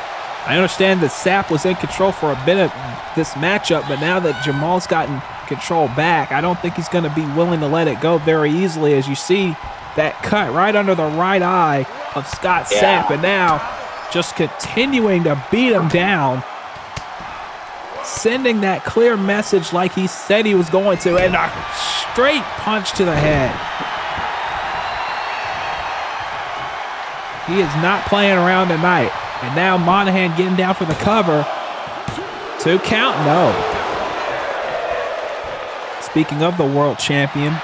I understand that Sapp was in control for a bit of this matchup, but now that Jamal's gotten control back, I don't think he's going to be willing to let it go very easily. As you see that cut right under the right eye of Scott Sapp, and now just continuing to beat him down, sending that clear message like he said he was going to, and a straight punch to the head. He is not playing around tonight. And now Monahan getting down for the cover. 2 count, no. Speaking of the world champion,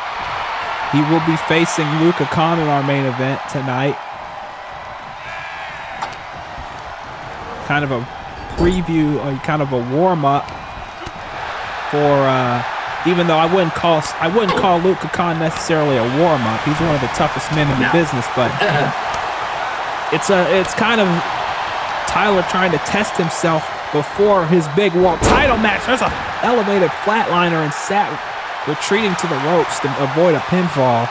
he will be facing Luka Khan in our main event tonight. Kind of a preview, kind of a warm-up for, even though I wouldn't call Luka Khan necessarily a warm-up. He's one of the toughest men in the business, but it's kind of Tyler trying to test himself before his big world title match. There's an elevated flatliner and Sapp retreating to the ropes to avoid a pinfall.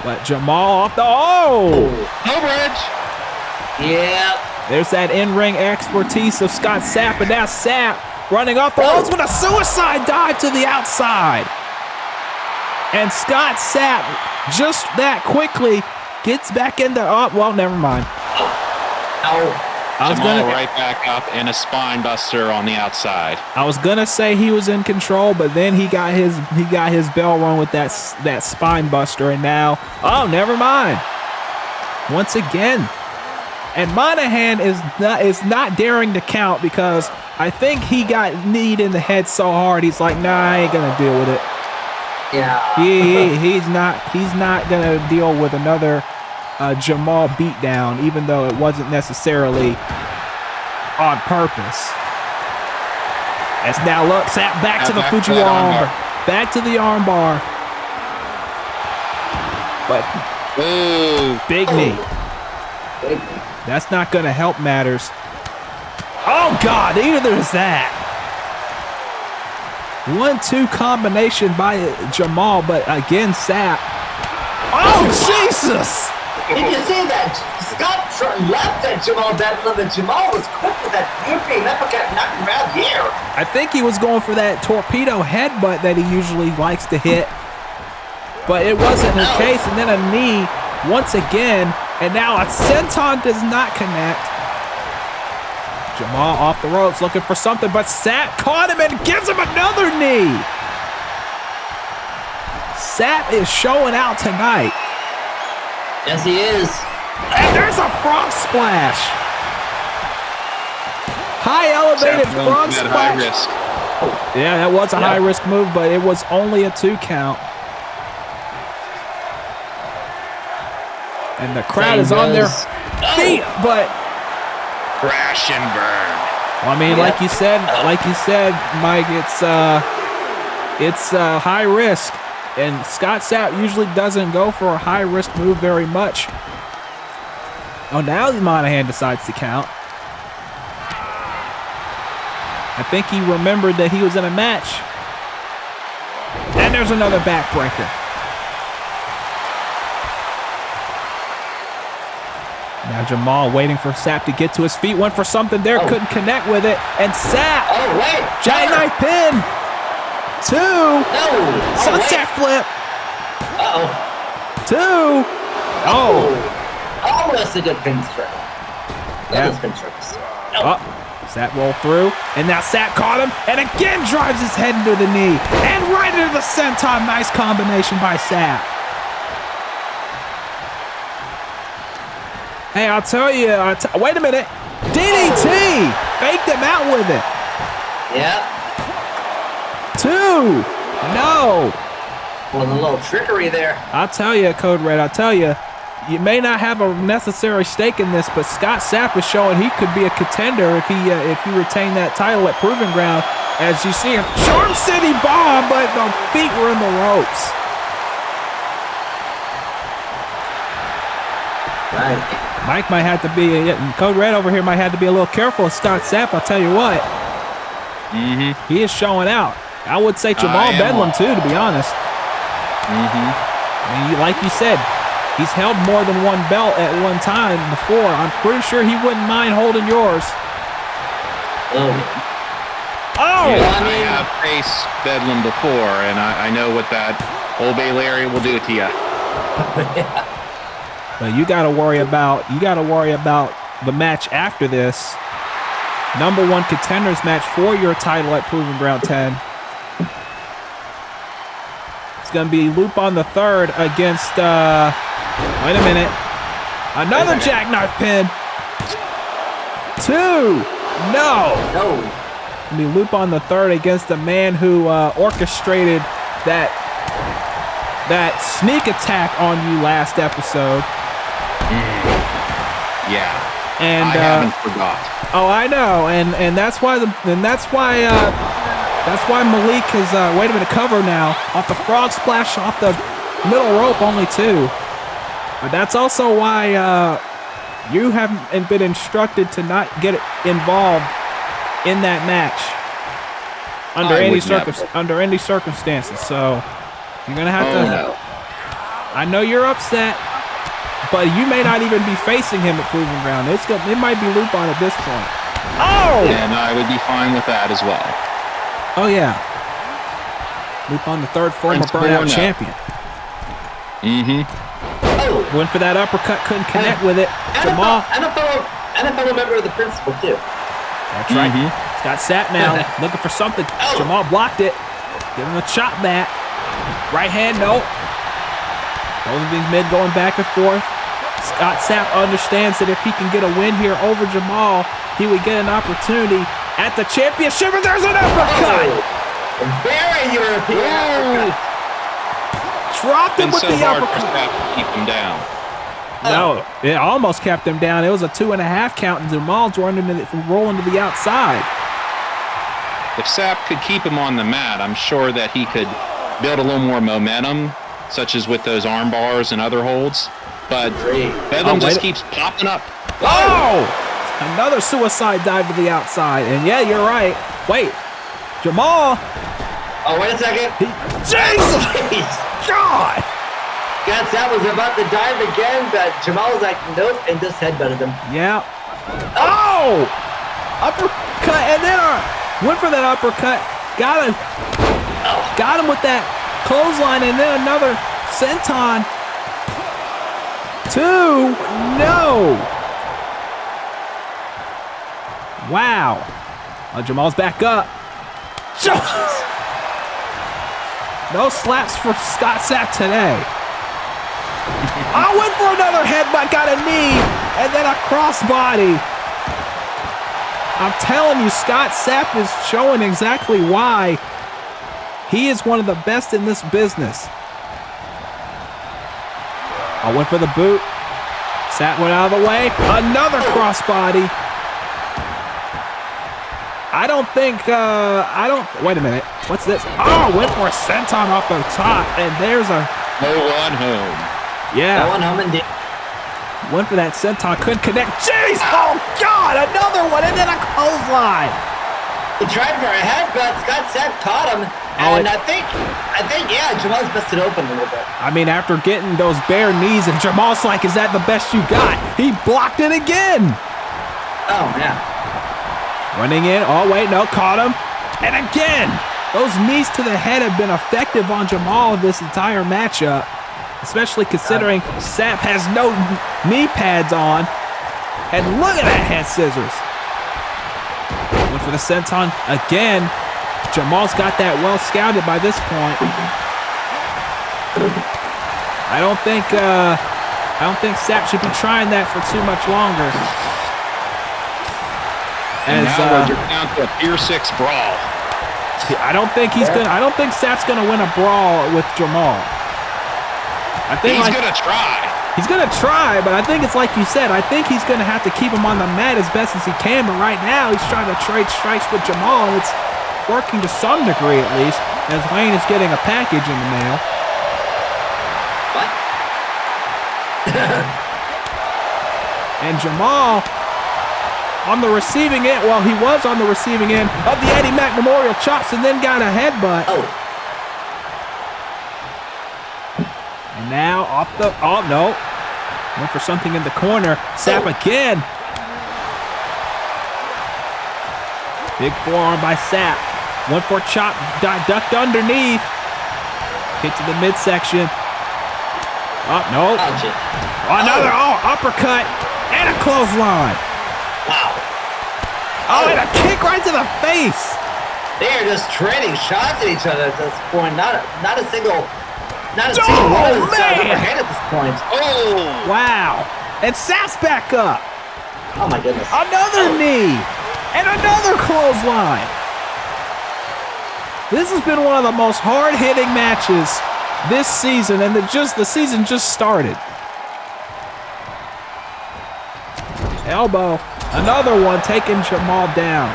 But Jamal off the no bridge. Yeah. There's that in-ring expertise of Scott Sapp, and now Sapp running off the ropes with a suicide dive to the outside. And Scott Sapp just that quickly gets back into well, never mind. Jamal right back up and a spine buster on the outside. I was gonna say he was in control, but then he got his bell rung with that spine buster, and now never mind. Once again, and Monahan is not daring to count because I think he got kneed in the head so hard he's like, nah, I ain't gonna deal with it. Yeah. He's not gonna deal with another Jamal beatdown, even though it wasn't necessarily on purpose. As now look, Sapp back to the Fujiwara armbar. Back to the armbar. But big knee. That's not going to help matters. Oh, God, either is that. 1-2 combination by Jamal, but again, Sapp. Oh, Jesus! Did you see that? Scott left at Jamal Bedlam, and Jamal was quick with that European uppercut, knocking him out here. I think he was going for that torpedo headbutt that he usually likes to hit, but it wasn't the case. And then a knee once again, and now a senton does not connect. Jamal off the ropes looking for something, but Sapp caught him and gives him another knee. Sapp is showing out tonight. Yes, he is. And there's a frog splash. High elevated frog splash. High risk. Yeah, that was a high risk move, but it was only a 2 count. And the crowd is on their feet, but crash and burn. Well, I mean, like you said, Mike, it's high risk. And Scott Sapp usually doesn't go for a high-risk move very much. Oh, now Monahan decides to count. I think he remembered that he was in a match. And there's another backbreaker. Now Jamal waiting for Sapp to get to his feet. Went for something there, couldn't connect with it. And Sapp, jackknife pin. 2. Sunset flip. 2. Almost a good pinstripe. That is pinstripes. Sapp rolled through, and now Sapp caught him, and again drives his head into the knee, and right into the senton. Nice combination by Sapp. Hey, I'll tell you. Wait a minute. DDT faked him out with it. Yeah. 2. No. Well, a little trickery there. I'll tell you, Code Red, you may not have a necessary stake in this, but Scott Sapp is showing he could be a contender if he retained that title at Proving Ground. As you see him, Charm City bomb, but the feet were in the ropes. Right. Mike might have to be, Code Red over here might have to be a little careful of Scott Sapp, I'll tell you what. He is showing out. I would say Jamal Bedlam too, to be honest. I mean, like you said, he's held more than one belt at one time before. I'm pretty sure he wouldn't mind holding yours. Oh. Yeah, I have faced Bedlam before, and I know what that Old Bay Lariat will do to you. But you got to worry about the match after this. Number 1 contenders match for your title at Proving Ground 10. It's going to be Loop on the 3rd against, wait a minute. Another jackknife pin. 2. No. It's going to be Loop on the 3rd against the man who orchestrated that sneak attack on you last episode. Yeah. And I haven't forgot. Oh, I know, and that's why Malik is wait a minute, cover now off the frog splash off the middle rope, only 2. But that's also why you haven't been instructed to not get involved in that match under any circumstances. So you're gonna have to. No. I know you're upset. But you may not even be facing him at Proving Ground. It might be Loop on at this point. Oh! And I would be fine with that as well. Oh, yeah. Loop on the 3rd, former Burnout champion. Went for that uppercut, couldn't connect with it. Jamal. And a fellow member of the principal, too. That's right. Scott Sapp now looking for something. Jamal blocked it. Give him a chop back. Right hand, no. Both of these men going back and forth. Scott Sapp understands that if he can get a win here over Jamal, he would get an opportunity at the championship. And there's an uppercut. Very European uppercut. Dropped him with the uppercut. To keep him down. No, it almost kept him down. It was a 2.5 count, and Jamal's rolling to the outside. If Sapp could keep him on the mat, I'm sure that he could build a little more momentum, such as with those arm bars and other holds. But Bedlam just keeps popping up. Oh! Another suicide dive to the outside. And yeah, you're right. Wait. Jamal. Oh, wait a second. Jesus! God! Guess that was about to dive again, but Jamal was like, nope, and just headbutted him. Yeah. Oh! Uppercut, and then went for that uppercut. Got him with that clothesline, and then another senton. 2. No. Wow. Jamal's back up. No slaps for Scott Sapp today. I went for another headbutt, got a knee, and then a crossbody. I'm telling you, Scott Sapp is showing exactly why he is one of the best in this business. I went for the boot. Sapp went out of the way. Another crossbody. Wait a minute. What's this? Oh, went for a senton off the top, and there's a... No one home. Yeah. No one home indeed. Went for that senton, couldn't connect. Jeez! Oh, God! Another one, and then a clothesline. He tried for a headbutt. Scott Sapp caught him, and I think, yeah, Jamal's busted open a little bit. I mean, after getting those bare knees, and Jamal's like, is that the best you got? He blocked it again. Oh, man. Running in. Oh, wait, no, caught him. And again, those knees to the head have been effective on Jamal this entire matchup, especially considering Sapp has no knee pads on. And look at that hand scissors. Went for the senton again. Jamal's got that well scouted by this point. I don't think Sapp should be trying that for too much longer. And now we're down to a Pier 6 brawl. I don't think Sapp's gonna win a brawl with Jamal. He's gonna try. He's gonna try, but I think it's like you said. I think he's gonna have to keep him on the mat as best as he can. But right now, he's trying to trade strikes with Jamal, and it's working to some degree at least, as Wayne is getting a package in the mail. What? And Jamal on the receiving end. Well, he was on the receiving end of the Eddie Mack Memorial chops, and then got a headbutt. Oh. And now off the, oh no. Went for something in the corner. Sapp again. Big forearm by Sapp. Went for a chop, ducked underneath. Hit to the midsection. Oh, no. Another uppercut and a clothesline. Wow. Oh, and a kick right to the face. They are just trading shots at each other at this point. Not a single one of them ever hit at this point. Oh! Wow. And Sapp's back up. Oh my goodness. Another knee. And another clothesline. This has been one of the most hard-hitting matches this season, and the season just started. Elbow. Another one taking Jamal down.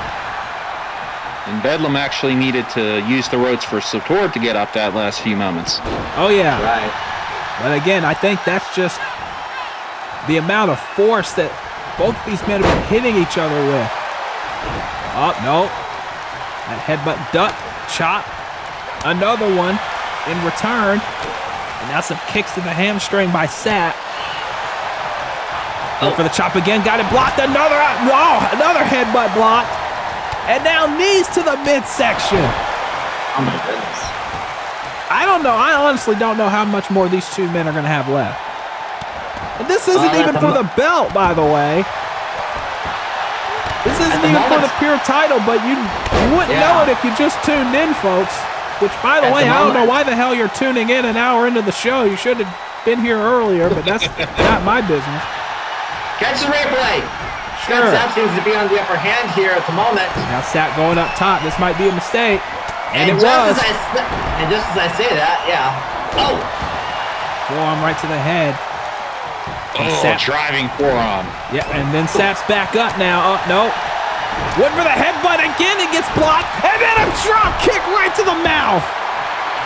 And Bedlam actually needed to use the ropes for support to get up that last few moments. Oh, yeah. Right. But again, I think that's just the amount of force that both of these men have been hitting each other with. Oh, no. That headbutt duck, chop. Another one in return. And now some kicks to the hamstring by Sapp. Going for the chop again. Got it blocked. Another headbutt blocked. And now knees to the midsection. Oh my goodness. I don't know. I honestly don't know how much more these two men are going to have left. And this isn't even for the belt, by the way. This isn't even for the pure title, but you wouldn't know it if you just tuned in, folks. Which, by the way, I don't know why the hell you're tuning in an hour into the show. You should have been here earlier, but that's not my business. Catch the replay. Sure. Sapp seems to be on the upper hand here at the moment. Now Sapp going up top. This might be a mistake. And it was. And just as I say that, yeah. Oh! Forearm right to the head. Driving forearm. Yeah, and then Sapp's back up now. Oh, no. Went for the headbutt again. It gets blocked. And then a drop kick right to the mouth.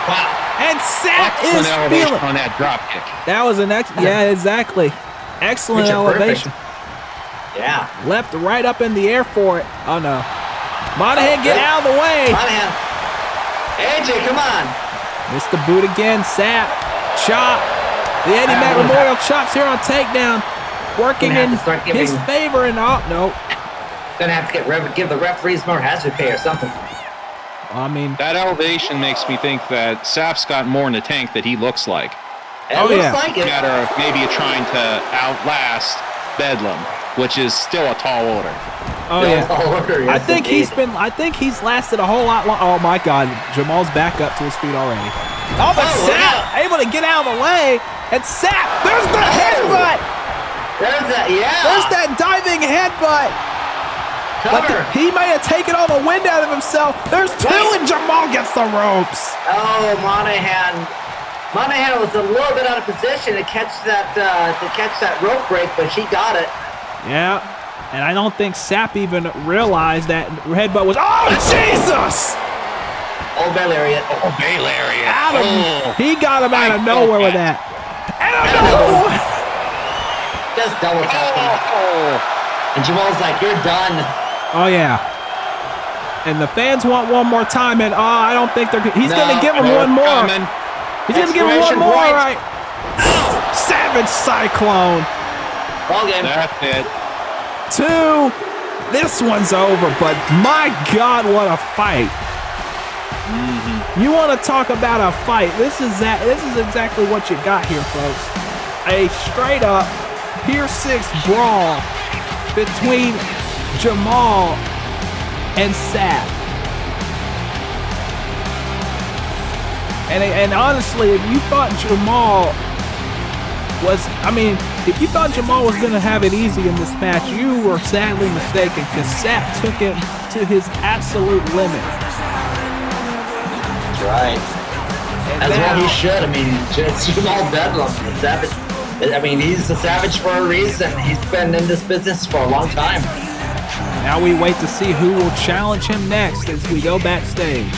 Wow. And Sapp is feeling on that drop kick. That was an yeah, exactly. Excellent elevation. Perfect. Yeah. Left right up in the air for it. Oh, no. Monahan, get out of the way. Monahan. AJ, come on. Missed the boot again. Sapp. Chop. The Eddie Mack Memorial chops here on Takedown. Working in his favor. And oh, no. Gonna have to give the referees more hazard pay or something. I mean, that elevation makes me think that Sapp's got more in the tank that he looks like. It looks like it. Matter of maybe trying to outlast Bedlam, which is still a tall order. Oh yeah. I think he's lasted a whole lot long. Oh my God, Jamal's back up to his feet already. Oh, but Sapp able to get out of the way, and Sapp, there's the headbutt. There's that diving headbutt. But he may have taken all the wind out of himself. There's two, and Jamal gets the ropes. Oh, Monahan was a little bit out of position to catch that rope break, but she got it. Yeah, and I don't think Sapp even realized that headbutt was. Oh, Jesus! Old Bay Lariat. He got him out of nowhere with that. And another one. Just double tapping. And Jamal's like, "You're done." Oh yeah. And the fans want one more time, and I don't think he's going to give him one more. He's going to give him one more, all right. Savage Cyclone. Ball game. That's it. 2. This one's over, but my God, what a fight. You want to talk about a fight. This is exactly what you got here, folks. A straight up Pier 6 brawl between Jamal and Sapp. And honestly, if you thought Jamal was going to have it easy in this match, you were sadly mistaken, because Sapp took him to his absolute limit. That's right. As well he should. I mean, it's Jamal Bedlam, the savage. I mean, he's a savage for a reason. He's been in this business for a long time. Now we wait to see who will challenge him next as we go backstage.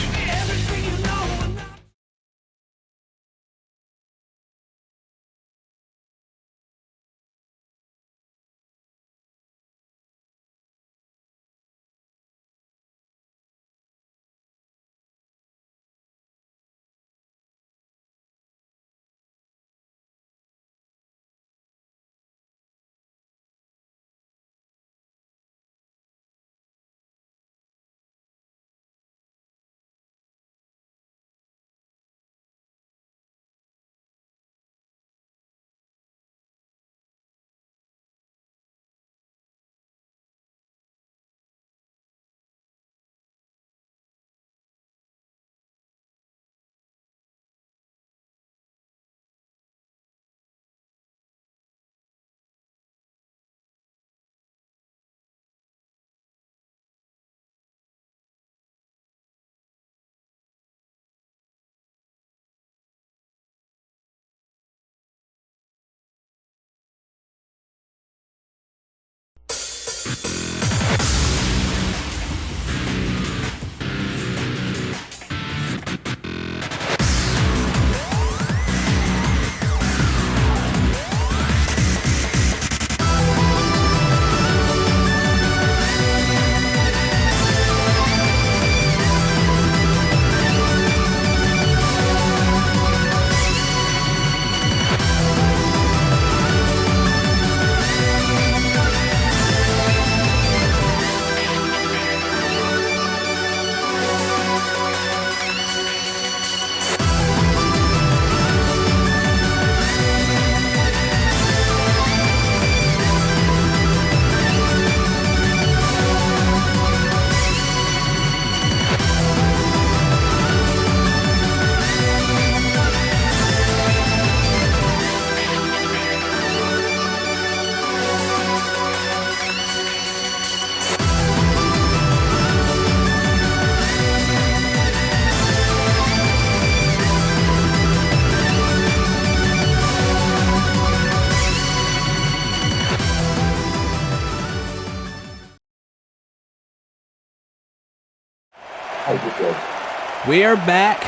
We are back.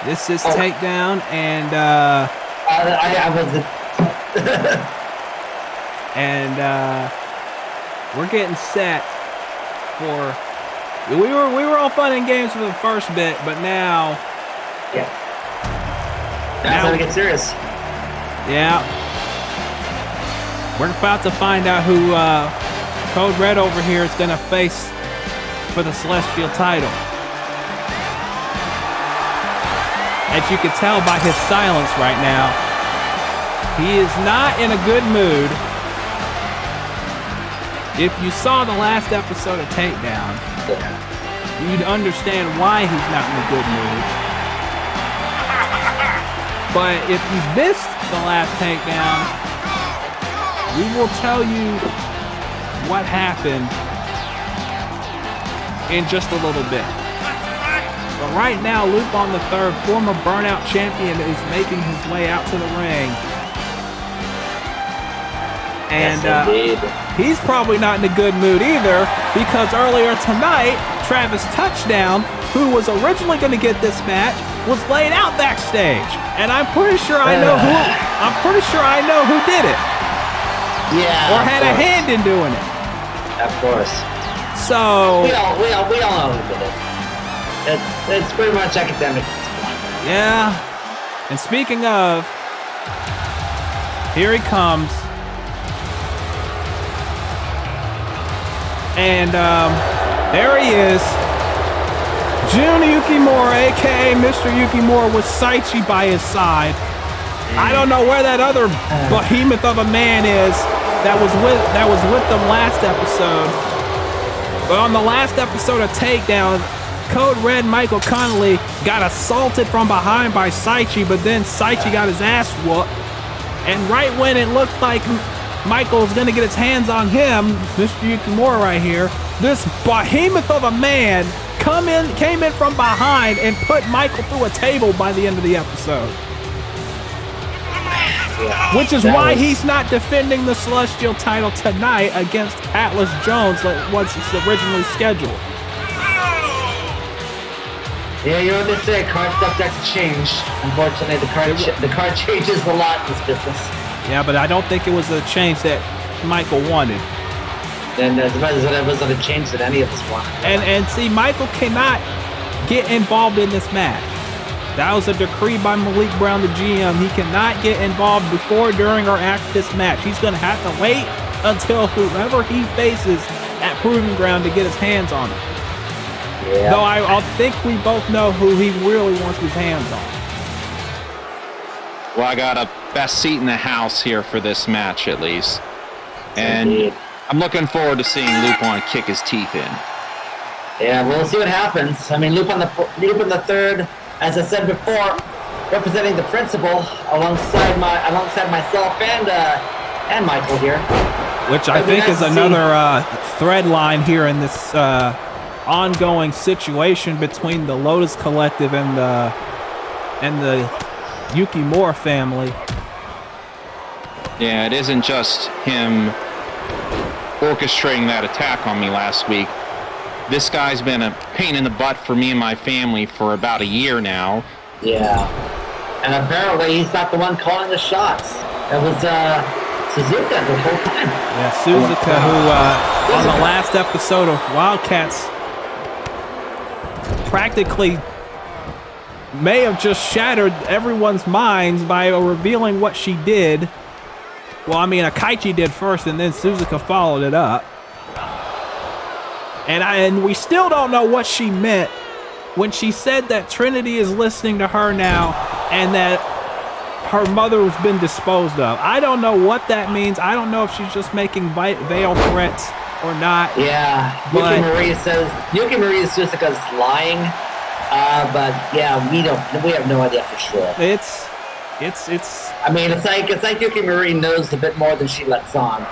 This is Takedown, and I wasn't. and we're getting set for. We were all fun and games for the first bit, but now. Yeah. Now it's time to get serious. Yeah. We're about to find out who Code Red over here is going to face for the Celestial title. As you can tell by his silence right now, he is not in a good mood. If you saw the last episode of Takedown, you'd understand why he's not in a good mood. But if you missed the last Takedown, we will tell you what happened in just a little bit. But right now, Luke on the third, former Burnout champion, is making his way out to the ring. And he's probably not in a good mood either, because earlier tonight, Travis Touchdown, who was originally going to get this match, was laid out backstage. And I'm pretty sure I know who. I'm pretty sure I know who did it. Yeah. Or had a hand in doing it. Of course. So we all know who did it. It's pretty much academic at this point. Yeah. And speaking of, here he comes. And there he is. Jun Yukimura, aka Mr. Yukimura, with Saichi by his side. I don't know where that other behemoth of a man is that was with them last episode. But on the last episode of Takedown, Code Red Michael Connelly got assaulted from behind by Saichi, but then Saichi got his ass whooped. And right when it looked like Michael's gonna get his hands on him, Mr. Yukimura right here, this behemoth of a man came in from behind and put Michael through a table by the end of the episode. Yeah, which is why he's not defending the Celestial title tonight against Atlas Jones like was originally scheduled. Yeah, you know what they say, card stuff that to change. Unfortunately, the card changes a lot in this business. Yeah, but I don't think it was a change that Michael wanted. And it wasn't a change that any of us wanted. And see, Michael cannot get involved in this match. That was a decree by Malik Brown, the GM. He cannot get involved before, during, or after this match. He's going to have to wait until whoever he faces at Proving Ground to get his hands on him. Yeah. Though I think we both know who he really wants his hands on. Well, I got a best seat in the house here for this match, at least. And Indeed. I'm looking forward to seeing Lupin kick his teeth in. Yeah, we'll see what happens. I mean, Lupin the third, as I said before, representing the principal alongside myself and Michael here. Which I think is another thread line here in this ongoing situation between the Lotus Collective and the Yukimura family. Yeah, it isn't just him orchestrating that attack on me last week. This guy's been a pain in the butt for me and my family for about a year now. Yeah. And apparently he's not the one calling the shots. It was Suzuka the whole time. Yeah, Suzuka, who on the last episode of Wildcats practically may have just shattered everyone's minds by revealing what she did. Well, I mean, Akaichi did first, and then Suzuka followed it up. And we still don't know what she meant when she said that Trinity is listening to her now and that her mother has been disposed of. I don't know what that means. I don't know if she's just making veiled threats or not. Yeah, Yuki Marie Suzuka's lying. But yeah, we have no idea for sure. It's. I mean, it's like Yuki Marie knows a bit more than she lets on.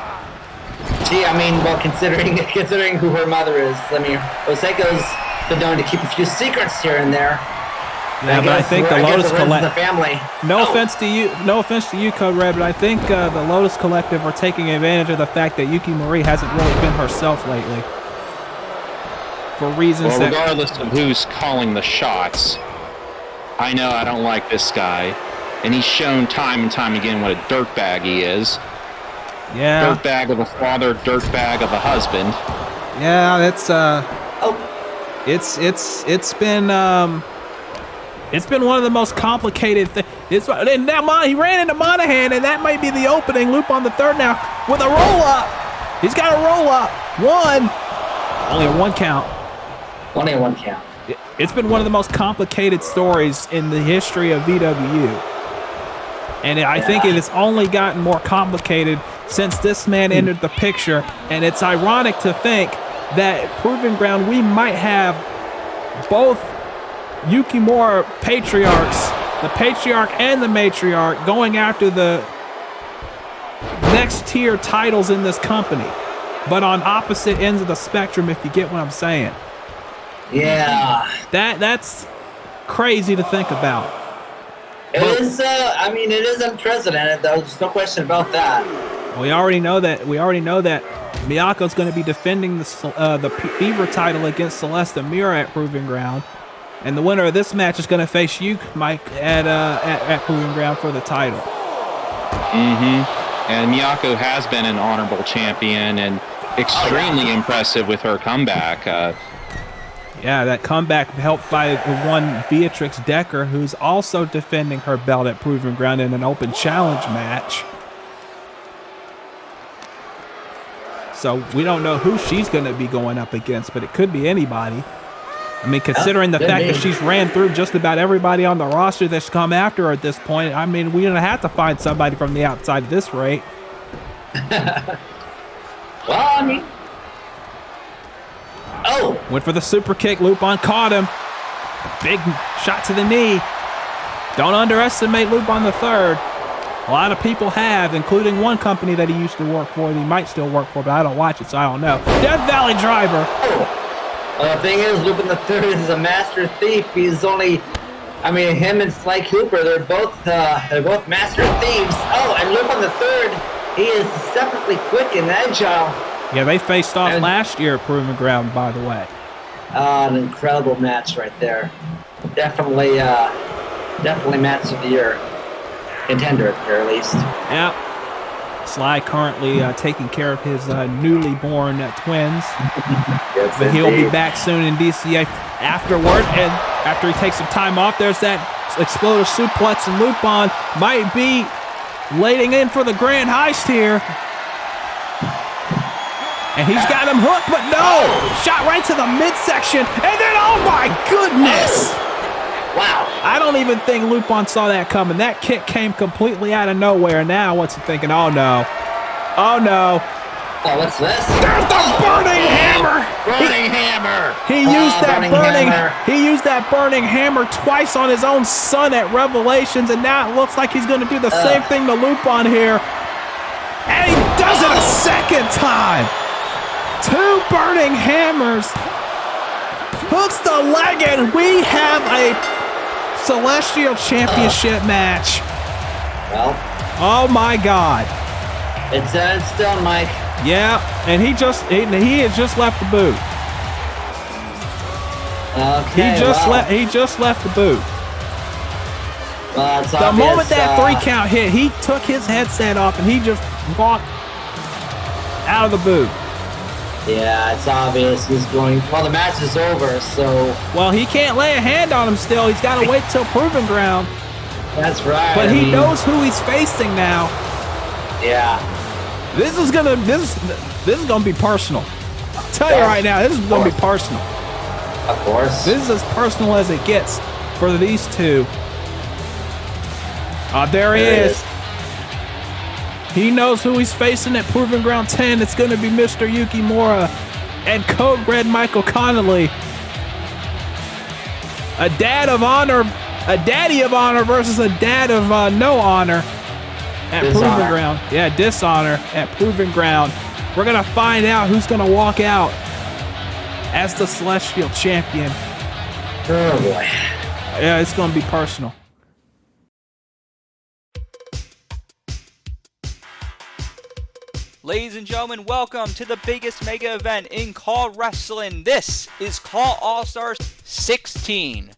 Considering who her mother is, I mean, Oseko's been known to keep a few secrets here and there. Yeah, but I think the Lotus Collective. Family. No offense to you, Code Red, but I think the Lotus Collective are taking advantage of the fact that Yuki Marie hasn't really been herself lately. for reasons well, that... regardless of who's calling the shots, I know I don't like this guy, and he's shown time and time again what a dirtbag he is. Yeah. Dirtbag of a father, dirtbag of a husband. Yeah, that's Oh, it's been one of the most complicated things. And now he ran into Monahan, and that might be the opening. Loop on the third now with a roll up. He's got a roll up. Only a one count. only a 1 count. It's been one of the most complicated stories in the history of VW. And I think it has only gotten more complicated since this man entered the picture. And it's ironic to think that Proving Ground, we might have both Yukimura patriarchs, the patriarch and the matriarch, going after the next tier titles in this company, but on opposite ends of the spectrum, if you get what I'm saying. Yeah. That's crazy to think about. It is, I mean, it is unprecedented, though. There's no question about that. We already know that Miyako's going to be defending the Fever title against Celeste Amira at Proving Ground. And the winner of this match is going to face you, Mike, at Proving Ground for the title. And Miyako has been an honorable champion and extremely impressive with her comeback. Yeah, that comeback helped by one Beatrix Decker, who's also defending her belt at Proving Ground in an open challenge match. So we don't know who she's going to be going up against, but it could be anybody. I mean, considering the fact that she's ran through just about everybody on the roster that's come after her at this point, I mean, we're going to have to find somebody from the outside at this rate. Well, I mean... Oh! Went for the super kick. Lupon caught him. Big shot to the knee. Don't underestimate Lupon the third. A lot of people have, including one company that he used to work for, that he might still work for, but I don't watch it, so I don't know. Death Valley Driver. The thing is, Lupin the Third is a master thief. He's only, I mean, him and Sly Cooper, they're both master thieves. Oh, and Lupin the Third, he is deceptively quick and agile. Yeah, they faced off last year at Proving Ground, by the way. An incredible match right there. Definitely match of the year. Contender at the very least. Yeah. Sly currently taking care of his newly born twins. Yes, But he'll indeed. be back soon in DCA afterward. And after he takes some time off, there's that exploder suplex, and Lupon might be lading in for the grand heist here. And he's got him hooked, but no! Shot right to the midsection, and then, oh my goodness! Wow. I don't even think Lupon saw that coming. That kick came completely out of nowhere. Now what's he thinking? Oh no. Oh no. Oh, what's this? There's the burning hammer! Burning hammer! He used that hammer. He used that burning hammer twice on his own son at Revelations, and now it looks like he's gonna do the same thing to Lupon here. And he does it a second time! Two burning hammers. Hooks the leg, and we have a Celestial Championship match. Well, Oh my God. it's still Mike. Yeah, and he has just left the booth. Okay, He just left the booth. Well, it's The obvious, moment that 3 count hit, he took his headset off and he just walked out of the booth. Yeah, it's obvious he's going. Well, the match is over, so Well, he can't lay a hand on him still. He's got to wait till Proving Ground. that's right. But I he mean, knows who he's facing now. Yeah. This is gonna be personal. I'll tell you right now, this is gonna be personal. Of course. This is as personal as it gets for these two. There he is. He knows who he's facing at Proving Ground 10. It's going to be Mr. Yukimura and Code Red Michael Connelly. A daddy of honor versus a dad of no honor at Proving Ground. Yeah, dishonor at Proving Ground. We're going to find out who's going to walk out as the Celestial Champion. Oh boy. Yeah, it's going to be personal. Ladies and gentlemen, welcome to the biggest mega event in CAW Wrestling. This is CAW All-Stars 16.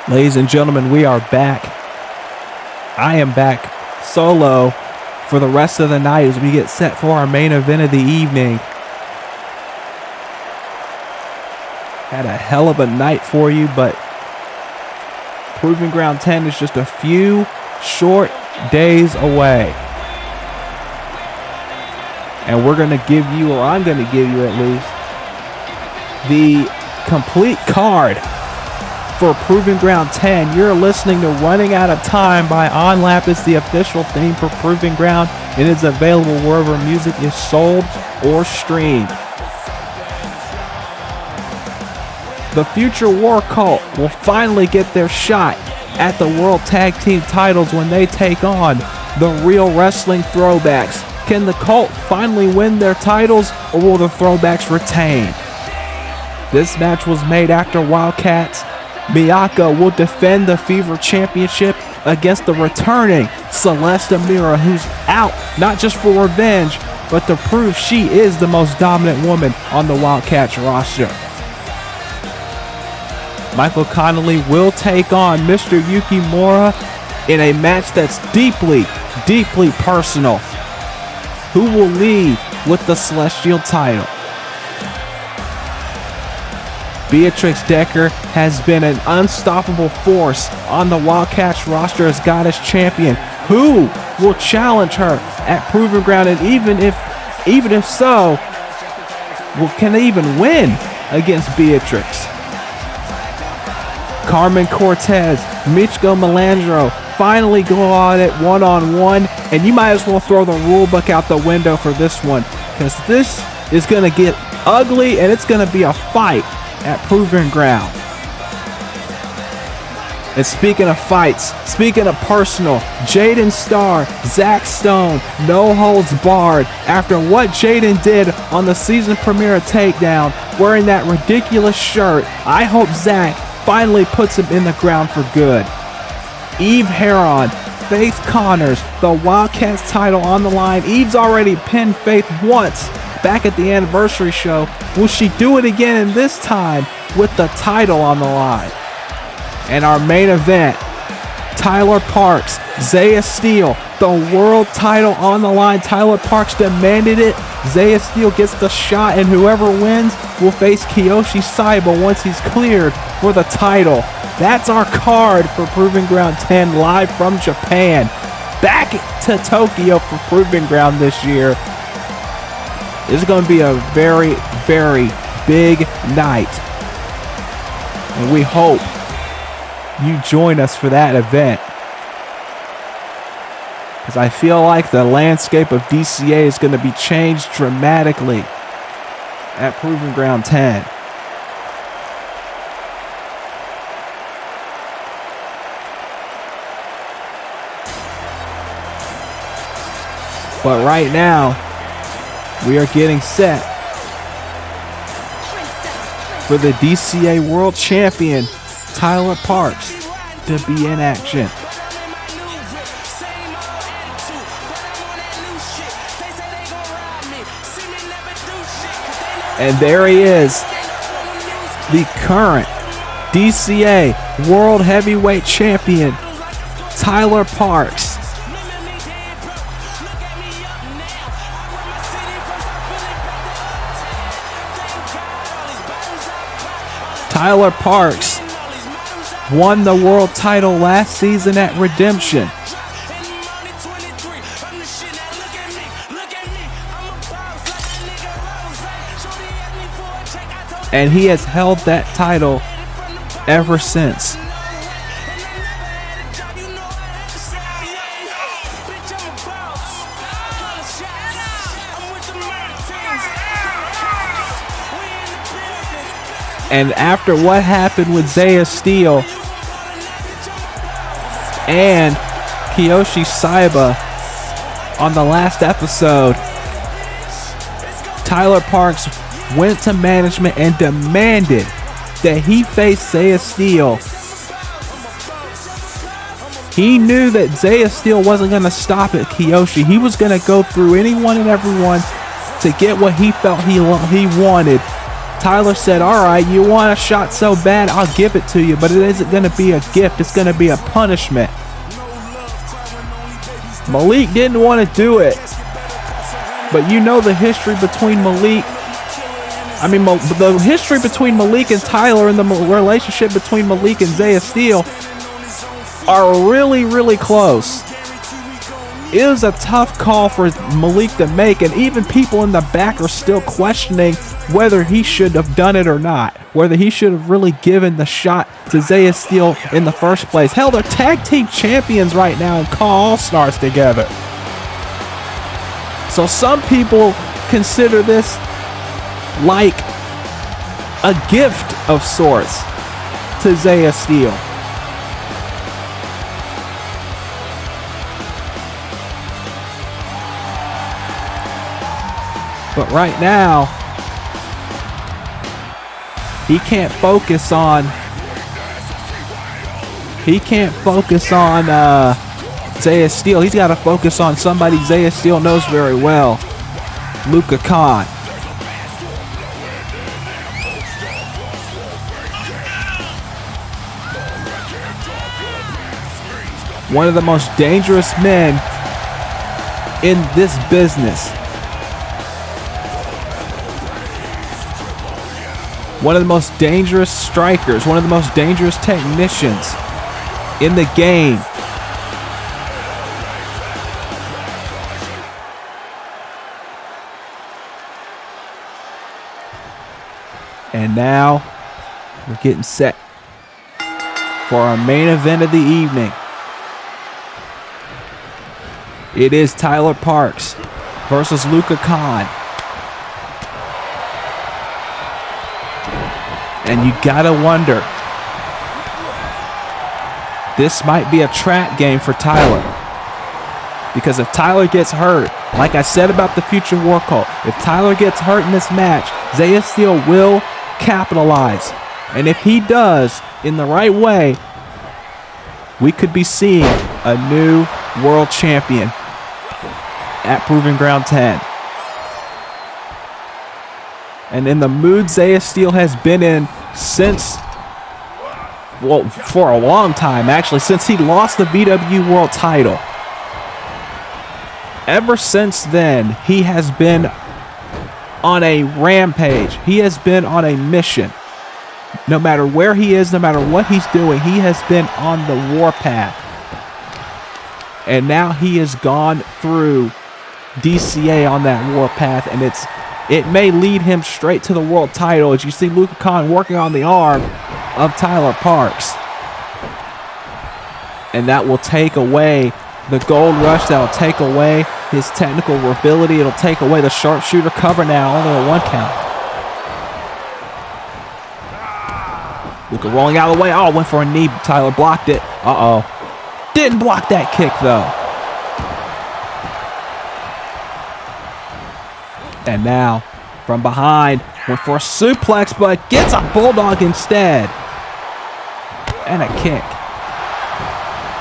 Ladies and gentlemen, we are back. I am back solo for the rest of the night as we get set for our main event of the evening. Had a hell of a night for you, but Proving Ground 10 is just a few short days away. And we're going to give you, or I'm going to give you at least, the complete card for Proving Ground 10. You're listening to Running Out of Time by On Lap. It's the official theme for Proving Ground. It is available wherever music is sold or streamed. The Future War Cult will finally get their shot at the World Tag Team titles when they take on the Real Wrestling Throwbacks. Can the Cult finally win their titles, or will the Throwbacks retain? This match was made after Wildcats Miyako will defend the Fever Championship against the returning Celeste Amira, who's out not just for revenge, but to prove she is the most dominant woman on the Wildcats roster. Michael Connelly will take on Mr. Yukimura in a match that's deeply, deeply personal. Who will leave with the Celestial title? Beatrix Decker has been an unstoppable force on the Wildcats roster as Goddess Champion. Who will challenge her at Proving Ground? And even if so, can they even win against Beatrix? Carmen Cortez, Michiko Melandro finally go at it one-on-one, and you might as well throw the rule book out the window for this one, because this is going to get ugly and it's going to be a fight at Proving Ground. And speaking of fights, speaking of personal, Jaden Starr, Zach Stone, no holds barred after what Jaden did on the season premiere of Takedown, wearing that ridiculous shirt. I hope Zach finally puts him in the ground for good. Eve Heron, Faith Connors, the Wildcats title on the line. Eve's already pinned Faith once back at the anniversary show. Will she do it again, and this time with the title on the line? And our main event, Tyler Parks, Zaiah Steel, the world title on the line. Tyler Parks demanded it. Zaiah Steel gets the shot, and whoever wins will face Kiyoshi Saiba once he's cleared for the title. That's our card for Proving Ground 10 live from Japan. Back to Tokyo for Proving Ground this year. This is going to be a very, very big night. And we hope you join us for that event, because I feel like the landscape of DCA is going to be changed dramatically at Proving Ground 10. But right now, we are getting set for the DCA World Champion Tyler Parks to be in action. And there he is, the current DCA World Heavyweight Champion, Tyler Parks. Tyler Parks won the world title last season at Redemption. And he has held that title ever since. And after what happened with Zaiah Steel and Kiyoshi Saiba on the last episode, Tyler Parks went to management and demanded that he face Zaiah Steel. He knew that Zaiah Steel wasn't going to stop at Kiyoshi. He was going to go through anyone and everyone to get what he felt he wanted. Tyler said, all right, you want a shot so bad, I'll give it to you, but it isn't going to be a gift. It's going to be a punishment. Malik didn't want to do it, but you know the history between Malik. I mean, the history between Malik and Tyler and the relationship between Malik and Zaiah Steel are really, really close. It was a tough call for Malik to make, and even people in the back are still questioning whether he should have done it or not, whether he should have really given the shot to Zaiah Steel in the first place. Hell, they're tag team champions right now and CAW All-Stars together. So some people consider this like a gift of sorts to Zaiah Steel. But right now, he can't focus on Zaiah Steel. He's got to focus on somebody Zaiah Steel knows very well, Luka Khan. One of the most dangerous men in this business. One of the most dangerous strikers, one of the most dangerous technicians in the game. And now we're getting set for our main event of the evening. It is Tyler Parks versus Luka Khan. And you gotta wonder, this might be a trap game for Tyler. Because if Tyler gets hurt, like I said about the future War Cult, if Tyler gets hurt in this match, Zaiah Steel will capitalize. And if he does, in the right way, we could be seeing a new world champion at Proving Ground 10. And in the mood Zaiah Steel has been in since, well, for a long time, actually, since he lost the VW World title. Ever since then, he has been on a rampage. He has been on a mission. No matter where he is, no matter what he's doing, he has been on the warpath. And now he has gone through DCA on that warpath, and it may lead him straight to the world title, as you see Luka Khan working on the arm of Tyler Parks. And that will take away the gold rush. That will take away his technical ability. It'll take away the sharpshooter cover now, only a 1 count. Luka rolling out of the way. Oh, went for a knee. Tyler blocked it. Uh-oh. Didn't block that kick, though. And now, from behind, went for a suplex, but gets a bulldog instead. And a kick.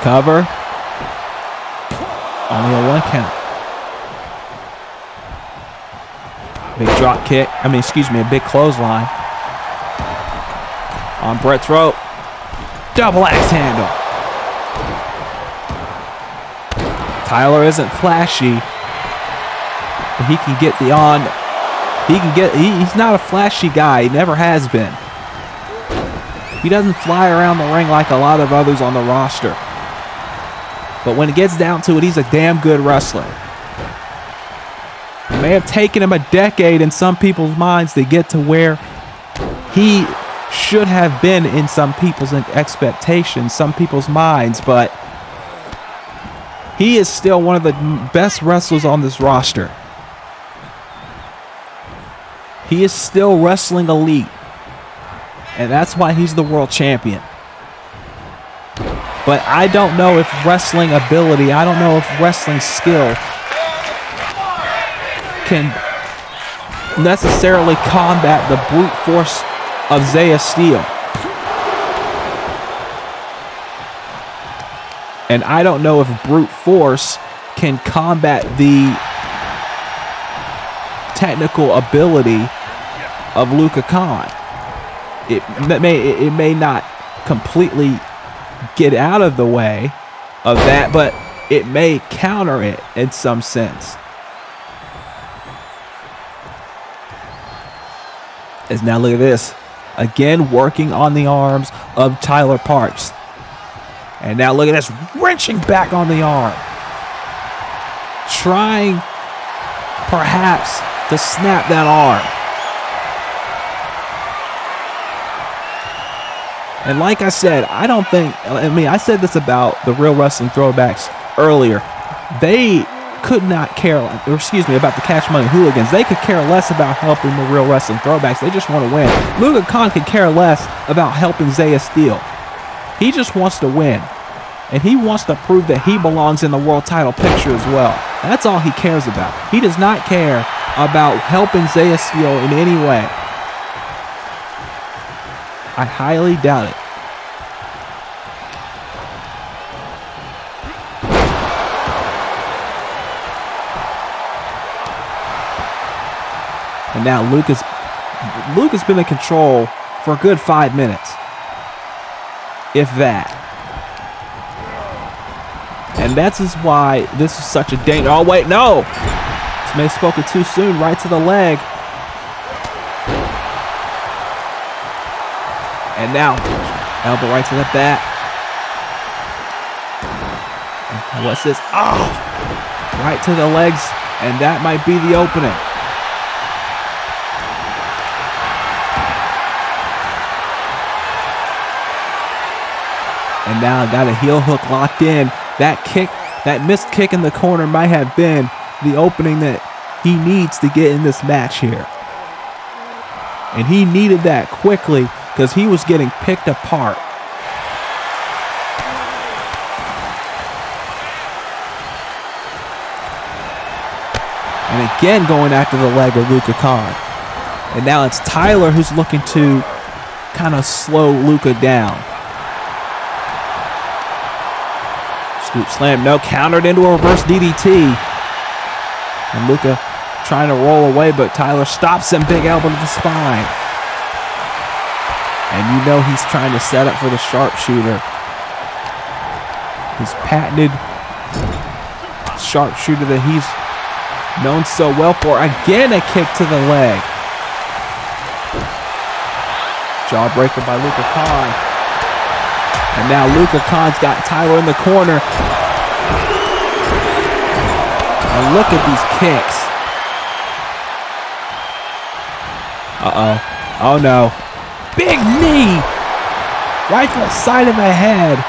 Cover. Only a 1 count. Big drop kick. A big clothesline. On Brett's rope. Double axe handle. Tyler isn't flashy, but he can get the on. He's not a flashy guy. He never has been. He doesn't fly around the ring like a lot of others on the roster. But when it gets down to it, he's a damn good wrestler. It may have taken him a decade in some people's minds to get to where he should have been in some people's expectations, some people's minds, but he is still one of the best wrestlers on this roster. He is still wrestling elite. And that's why he's the world champion. But I don't know if wrestling ability, I don't know if wrestling skill can necessarily combat the brute force of Zaiah Steel. And I don't know if brute force can combat the technical ability of Luka Khan. It may not completely get out of the way of that, but it may counter it in some sense. As now look at this. Again, working on the arms of Tyler Parks. And now look at this, wrenching back on the arm. Trying, perhaps, to snap that arm. And like I said, I said this about the Real Wrestling Throwbacks earlier. They could not care, about the Cash Money Hooligans. They could care less about helping the Real Wrestling Throwbacks. They just want to win. Luka Khan could care less about helping Zaiah Steel. He just wants to win. And he wants to prove that he belongs in the world title picture as well. That's all he cares about. He does not care about helping Zaiah Steel in any way. I highly doubt it. And now Luka's been in control for a good 5 minutes. If that. And that's why this is such a danger. Oh, wait, no! This may have spoken too soon. Right to the leg. And now, elbow right to the back. And what's this? Oh! Right to the legs. And that might be the opening. And now got a heel hook locked in. That kick, that missed kick in the corner might have been the opening that he needs to get in this match here. And he needed that quickly because he was getting picked apart. And again going after the leg of Luka Khan. And now it's Tyler who's looking to kind of slow Luka down. Scoop slam, no, countered into a reverse DDT. And Luka trying to roll away, but Tyler stops him, big elbow to the spine. And you know he's trying to set up for the sharpshooter. His patented sharpshooter that he's known so well for. Again, a kick to the leg. Jawbreaker by Luka Khan. And now Luka Khan's got Tyler in the corner. And look at these kicks. Uh-oh. Oh, no. Big knee. Right to the side of the head.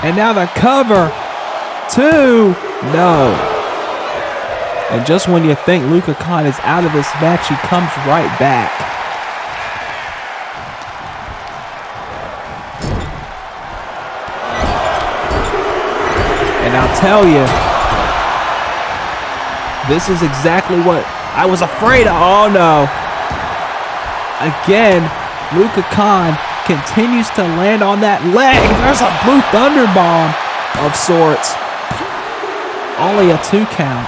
And now the cover. 2. No. And just when you think Luka Khan is out of this match, he comes right back. And I'll tell you, this is exactly what I was afraid of. Oh, no. Again, Luka Khan continues to land on that leg. There's a Blue Thunder Bomb of sorts. Only a 2 count.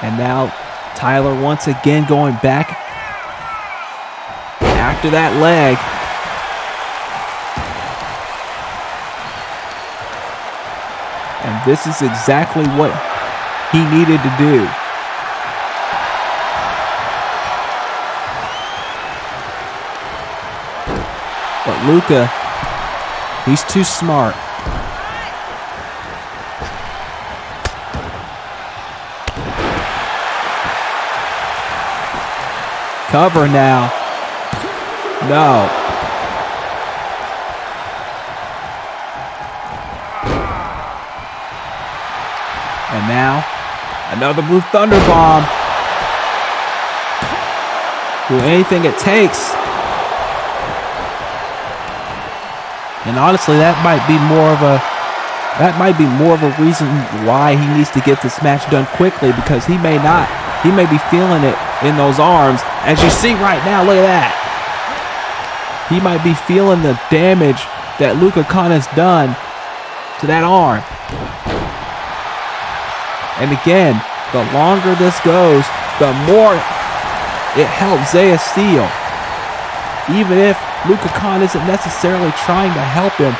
And now Tyler once again going back after that leg. And this is exactly what he needed to do. But Luka, he's too smart. Cover now. No. And now, another Blue Thunder Bomb. Do anything it takes. And honestly, that might be more of a reason why he needs to get this match done quickly, because he may be feeling it in those arms. As you see right now, look at that. He might be feeling the damage that Luka Khan has done to that arm. And again, the longer this goes, the more it helps Zaiah Steel. Even if Luka Khan isn't necessarily trying to help him.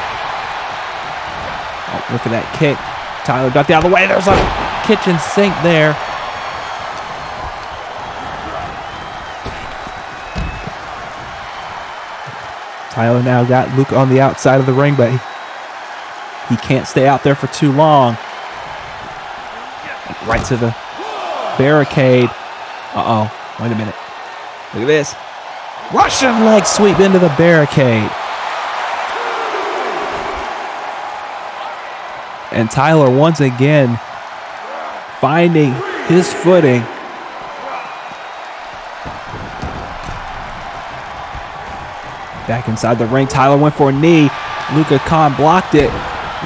Oh, look at that kick. Tyler ducked out of the way. There's a kitchen sink there. Tyler now got Luka on the outside of the ring, but he can't stay out there for too long. Right to the barricade. Uh-oh. Wait a minute. Look at this. Russian leg sweep into the barricade. And Tyler once again finding his footing. Back inside the ring, Tyler went for a knee. Luka Khan blocked it.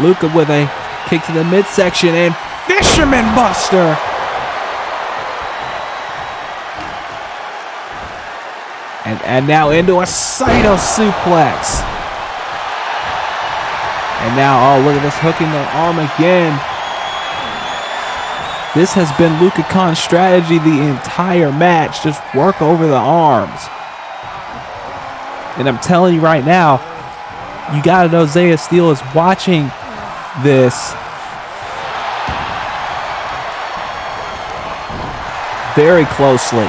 Luka with a kick to the midsection and Fisherman Buster. And now into a Saito suplex. And now, oh, look at this, hooking the arm again. This has been Luka Khan's strategy the entire match. Just work over the arms. And I'm telling you right now, you got to know Zaiah Steel is watching this very closely.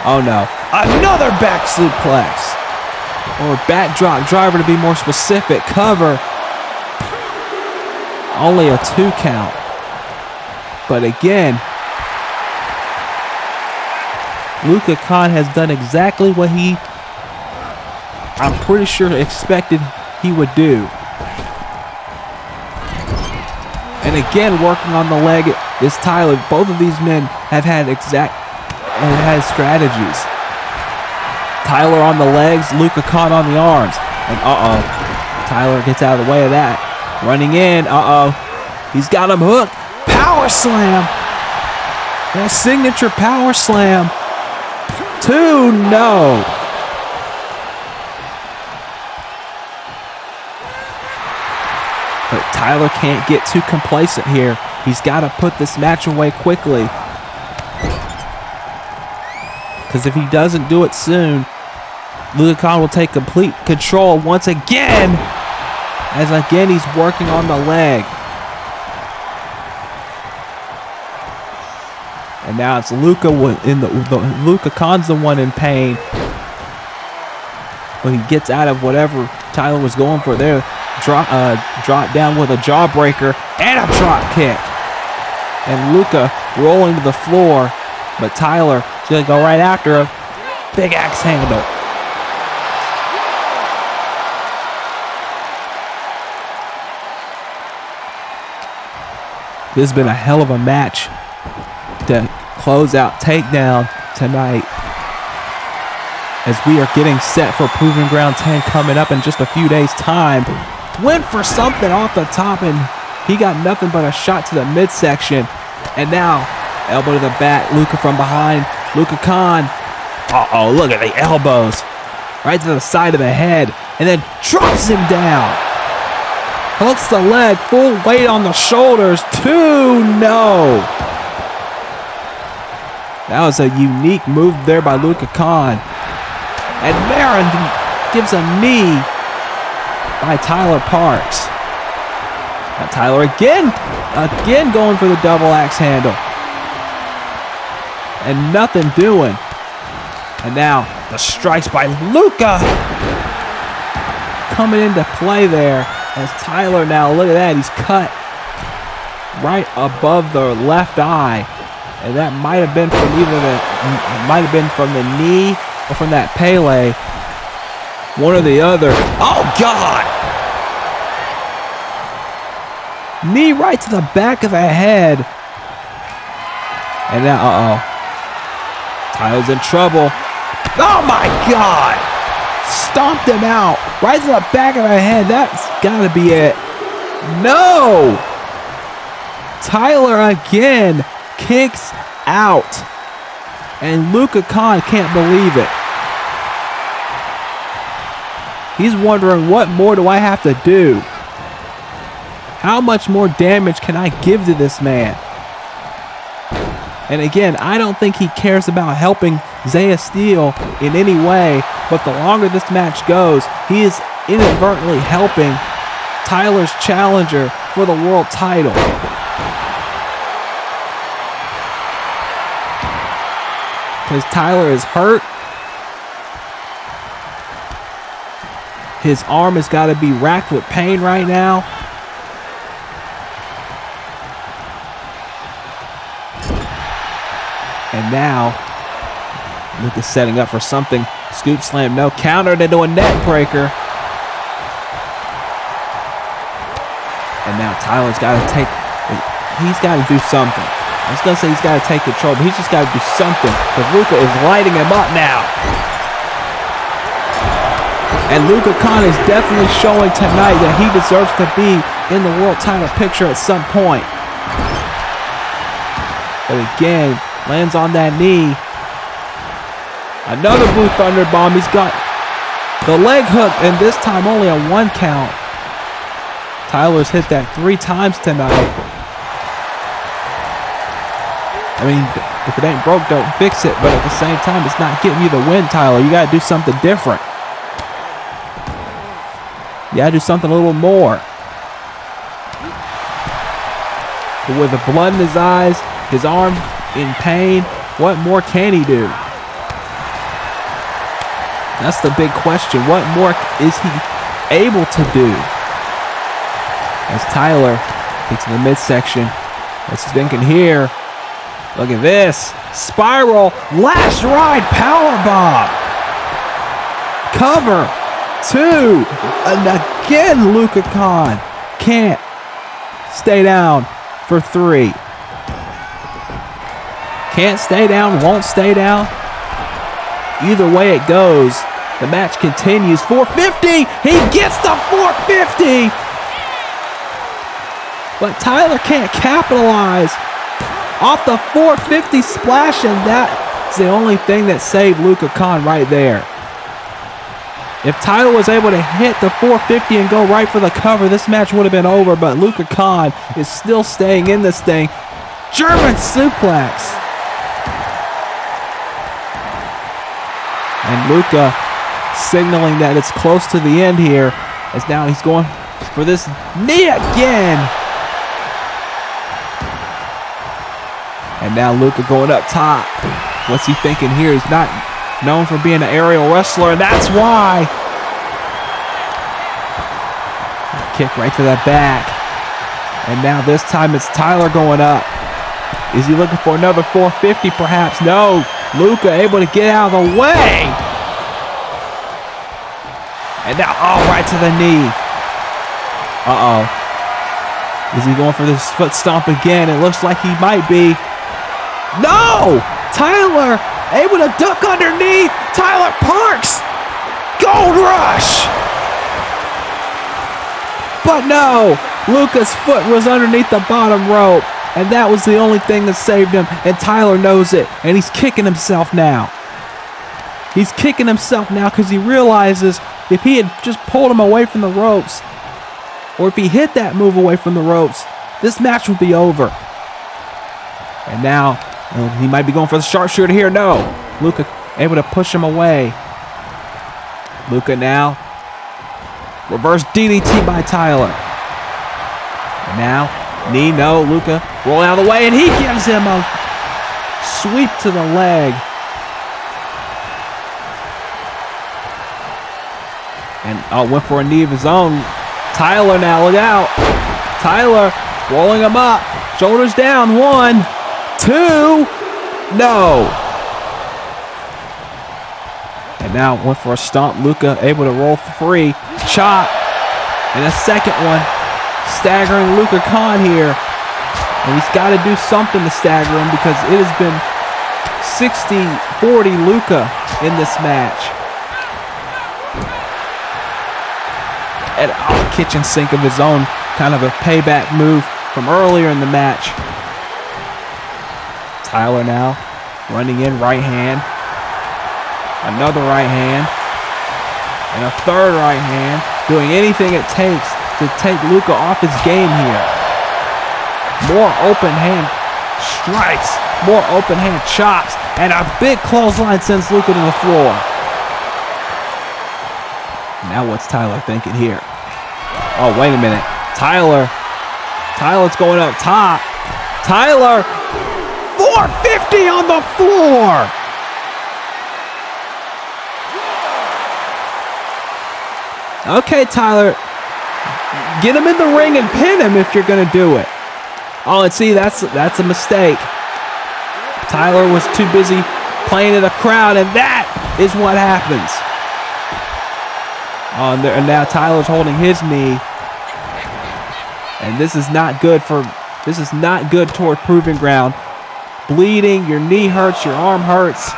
Oh no. Another back suplex. Or backdrop driver to be more specific. Cover. Only a 2 count. But again, Luka Khan has done exactly what he, I'm pretty sure, expected he would do. And again, working on the leg is Tyler. Both of these men have had strategies. Tyler on the legs, Luka Khan on the arms. And uh-oh, Tyler gets out of the way of that. Running in, uh-oh. He's got him hooked. Power slam. That signature power slam. 2, no. But Tyler can't get too complacent here. He's got to put this match away quickly. Because if he doesn't do it soon, Luka Khan will take complete control once again. As again, he's working on the leg. And now it's Luka Luka Khan's the one in pain. But he gets out of whatever Tyler was going for there. Drop down with a jawbreaker and a drop kick. And Luka rolling to the floor. But Tyler is going to go right after a big axe handle. This has been a hell of a match to close out Takedown tonight, as we are getting set for Proving Ground 10 coming up in just a few days' time. Went for something off the top, and he got nothing but a shot to the midsection. And now, elbow to the back, Luka from behind. Luka Khan Uh-oh, look at the elbows. Right to the side of the head. And then drops him down. Hooks the leg, full weight on the shoulders. 2-0. That was a unique move there by Luka Khan. And Marin gives a knee by Tyler Parks. Now Tyler again going for the double axe handle. And nothing doing. And now the strikes by Luka coming into play there as Tyler now, look at that, he's cut right above the left eye. And that might have been from the knee or from that Pele. One or the other. Oh, God! Knee right to the back of the head. And now, Tyler's in trouble. Oh, my God! Stomped him out. Right to the back of the head. That's got to be it. No! Tyler again kicks out. And Luka Khan can't believe it. He's wondering, what more do I have to do? How much more damage can I give to this man? And again, I don't think he cares about helping Zaiah Steel in any way, but the longer this match goes, he is inadvertently helping Tyler's challenger for the world title. Because Tyler is hurt. His arm has got to be racked with pain right now. And now, Luka's setting up for something. Scoop slam, no, countered into a neck breaker. And now Tyler's got to he's got to do something. I was going to say he's got to take control, but he's just got to do something because Luka is lighting him up now. And Luka Khan is definitely showing tonight that he deserves to be in the world title picture at some point. But again, lands on that knee. Another Blue Thunder Bomb. He's got the leg hook, and this time only a 1 count. Tyler's hit that 3 times tonight. I mean, if it ain't broke, don't fix it. But at the same time, it's not getting you the win, Tyler. You got to do something different. You got to do something a little more. But with the blood in his eyes, his arm in pain, what more can he do? That's the big question. What more is he able to do? As Tyler gets to the midsection, what's he thinking here? Look at this. Spiral, last ride, powerbomb. Cover, 2. And again, Luka Khan can't stay down for 3. Can't stay down, won't stay down. Either way it goes, the match continues. 450, he gets the 450. But Tyler can't capitalize off the 450 splash, and that's the only thing that saved Luka Khan right there. If Tyler was able to hit the 450 and go right for the cover, this match would have been over, but Luka Khan is still staying in this thing. German suplex. And Luka signaling that it's close to the end here, as now he's going for this knee again. And now Luka going up top. What's he thinking here? He's not known for being an aerial wrestler, and that's why. Kick right to that back. And now this time it's Tyler going up. Is he looking for another 450 perhaps? No. Luka able to get out of the way. And now, right to the knee. Uh-oh. Is he going for this foot stomp again? It looks like he might be. No! Tyler able to duck underneath. Tyler Parks. Gold Rush. But no. Luka's foot was underneath the bottom rope. And that was the only thing that saved him. And Tyler knows it. And he's kicking himself now. He's kicking himself now because he realizes if he had just pulled him away from the ropes, or if he hit that move away from the ropes, this match would be over. And now, he might be going for the sharpshooter here. No. Luka able to push him away. Luka now. Reverse DDT by Tyler. And now, knee, no. Luka rolling out of the way, and he gives him a sweep to the leg. And went for a knee of his own. Tyler now, look out. Tyler rolling him up. Shoulders down. 1, 2. No. And now went for a stomp. Luka able to roll free. Chop. And a second one. Staggering Luka Khan here. And he's got to do something to stagger him because it has been 60-40 Luka in this match. And kitchen sink of his own. Kind of a payback move from earlier in the match. Tyler now running in, right hand. Another right hand. And a third right hand. Doing anything it takes to take Luka off his game here. More open hand strikes. More open hand chops. And a big clothesline sends Luka to the floor. Now what's Tyler thinking here? Oh, wait a minute. Tyler's going up top. Tyler, 450 on the floor. Okay, Tyler, get him in the ring and pin him if you're going to do it. Oh, and see, that's a mistake. Tyler was too busy playing to the crowd, and that is what happens. Oh, and now Tyler's holding his knee. And this is not good toward Proving Ground. Bleeding, your knee hurts, your arm hurts.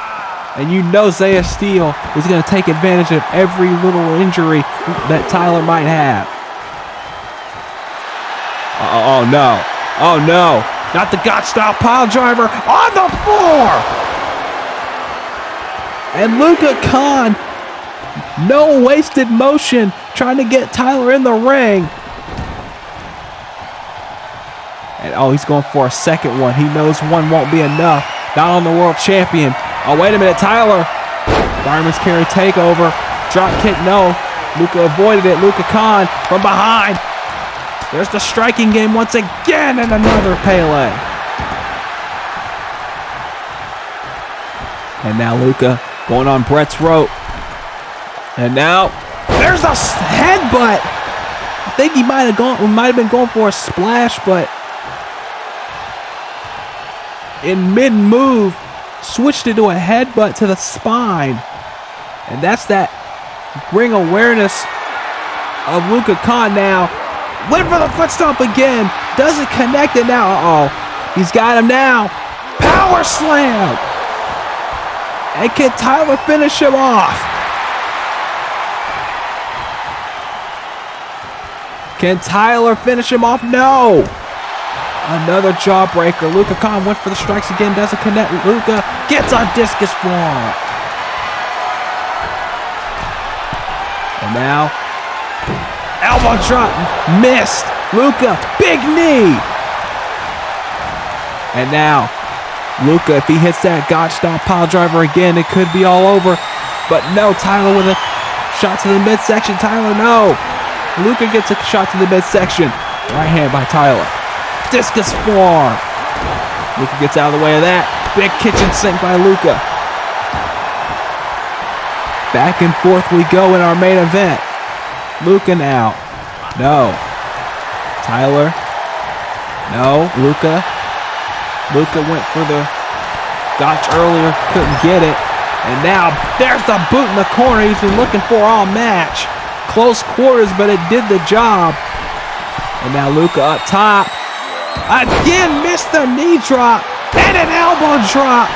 And you know Zaiah Steel is going to take advantage of every little injury that Tyler might have. Oh no. Oh no. Not the God-style pile driver on the floor. And Luka Khan, no wasted motion, trying to get Tyler in the ring. And he's going for a second one. He knows one won't be enough. Not on the world champion. Oh, wait a minute, Tyler. Fireman's carry takeover. Drop kick, no. Luka avoided it. Luka Khan from behind. There's the striking game once again, and another Pele. And now Luka going on Brett's rope. And now there's a headbutt. I think he might have been going for a splash, but in mid-move, switched it to a headbutt to the spine. And that's that ring awareness of Luka Khan now. Went for the foot stomp again. Doesn't connect it now. Uh-oh. He's got him now. Power slam. And can Tyler finish him off? Can Tyler finish him off? No. Another jawbreaker. Luka Khan went for the strikes again. Doesn't connect. Luka gets a discus forearm. And now, elbow drop. Missed. Luka, big knee. And now, Luka, if he hits that God-style pile driver again, it could be all over. But no, Tyler with a shot to the midsection. Tyler, no. Luka gets a shot to the midsection. Right hand by Tyler. Discus forearm. Luka gets out of the way of that. Big kitchen sink by Luka. Back and forth we go in our main event. Luka now. No. Tyler. No. Luka. Luka went for the gotch earlier. Couldn't get it. And now there's the boot in the corner he's been looking for all match. Close quarters, but it did the job. And now Luka up top. Again, missed the knee drop and an elbow drop.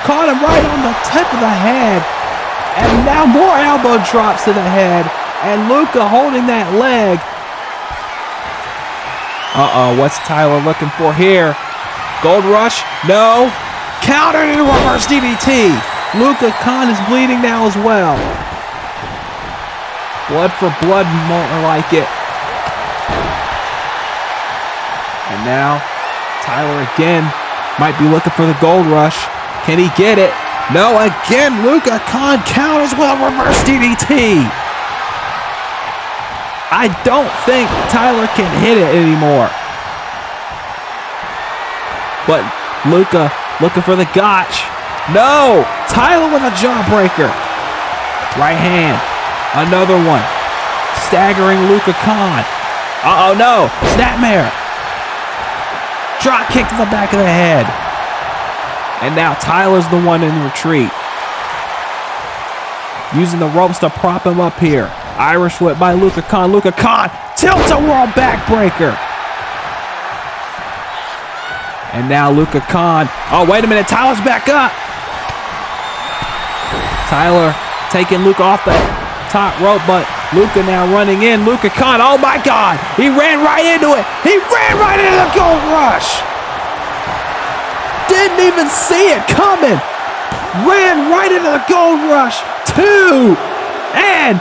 Caught him right on the tip of the head. And now more elbow drops to the head. And Luka holding that leg. What's Tyler looking for here? Gold Rush? No. Countered into reverse DDT. Luka Khan is bleeding now as well. Blood for blood, more like it. And now, Tyler again might be looking for the gold rush. Can he get it? No, again, Luka Khan counters with a reverse DDT. I don't think Tyler can hit it anymore. But Luka looking for the gotch. No, Tyler with a jawbreaker. Right hand, another one. Staggering Luka Khan. Uh-oh, no, snapmare. Drop kick to the back of the head. And now Tyler's the one in retreat. Using the ropes to prop him up here. Irish whip by Luka Khan. Luka Khan tilts a world backbreaker. And now Luka Khan. Oh, wait a minute. Tyler's back up. Tyler taking Luka off the top rope, but Luka now running in. Luka Khan. Oh, my God. He ran right into it. He ran right into the gold rush. Didn't even see it coming. Ran right into the gold rush. 2 and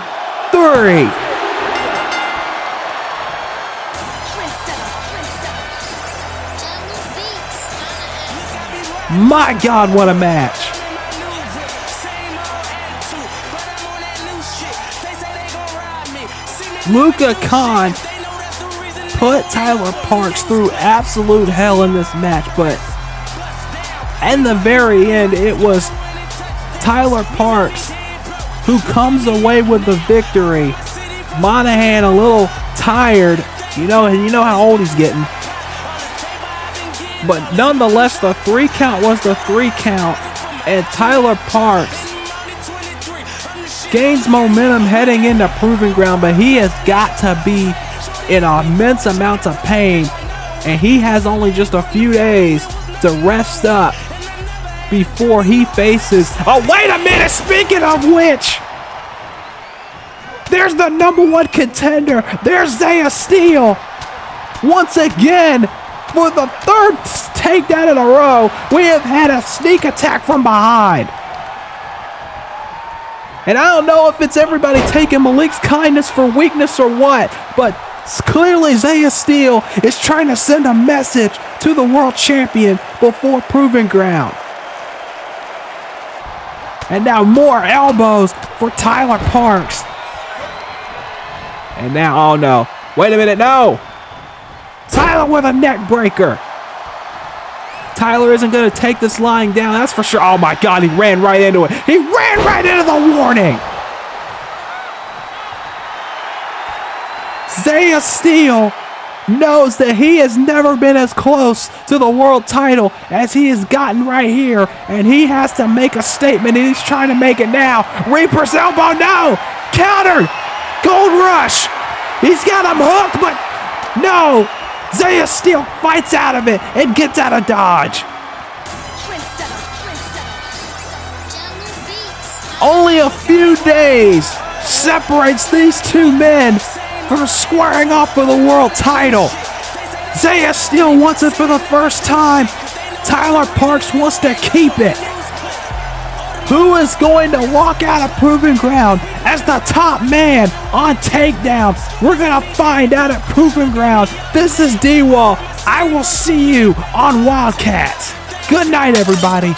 3. My God, what a match. Luka Khan put Tyler Parks through absolute hell in this match, but in the very end, it was Tyler Parks who comes away with the victory. Monahan a little tired. You know how old he's getting. But nonetheless, the 3 count was the 3 count. And Tyler Parks gains momentum heading into Proving Ground, but he has got to be in immense amounts of pain. And he has only just a few days to rest up before he faces... Oh, wait a minute! Speaking of which, there's the #1 contender. There's Zaiah Steel. Once again, for the 3rd takedown in a row, we have had a sneak attack from behind. And I don't know if it's everybody taking Malik's kindness for weakness or what, but clearly Zaiah Steel is trying to send a message to the world champion before Proving Ground. And now more elbows for Tyler Parks. And now, oh no. Wait a minute, no! Tyler with a neck breaker. Tyler isn't going to take this lying down, that's for sure. Oh my God, he ran right into it. He ran right into the warning. Zaiah Steel knows that he has never been as close to the world title as he has gotten right here, and he has to make a statement, and he's trying to make it now. Reaper's elbow, no! Counter! Gold rush! He's got him hooked, but no! Zaiah Steel fights out of it and gets out of dodge. Only a few days separates these 2 men from squaring off for the world title. Zaiah Steel wants it for the first time. Tyler Parks wants to keep it. Who is going to walk out of Proving Ground as the top man on Takedown? We're going to find out at Proving Ground. This is D-Wall. I will see you on Wildcats. Good night, everybody.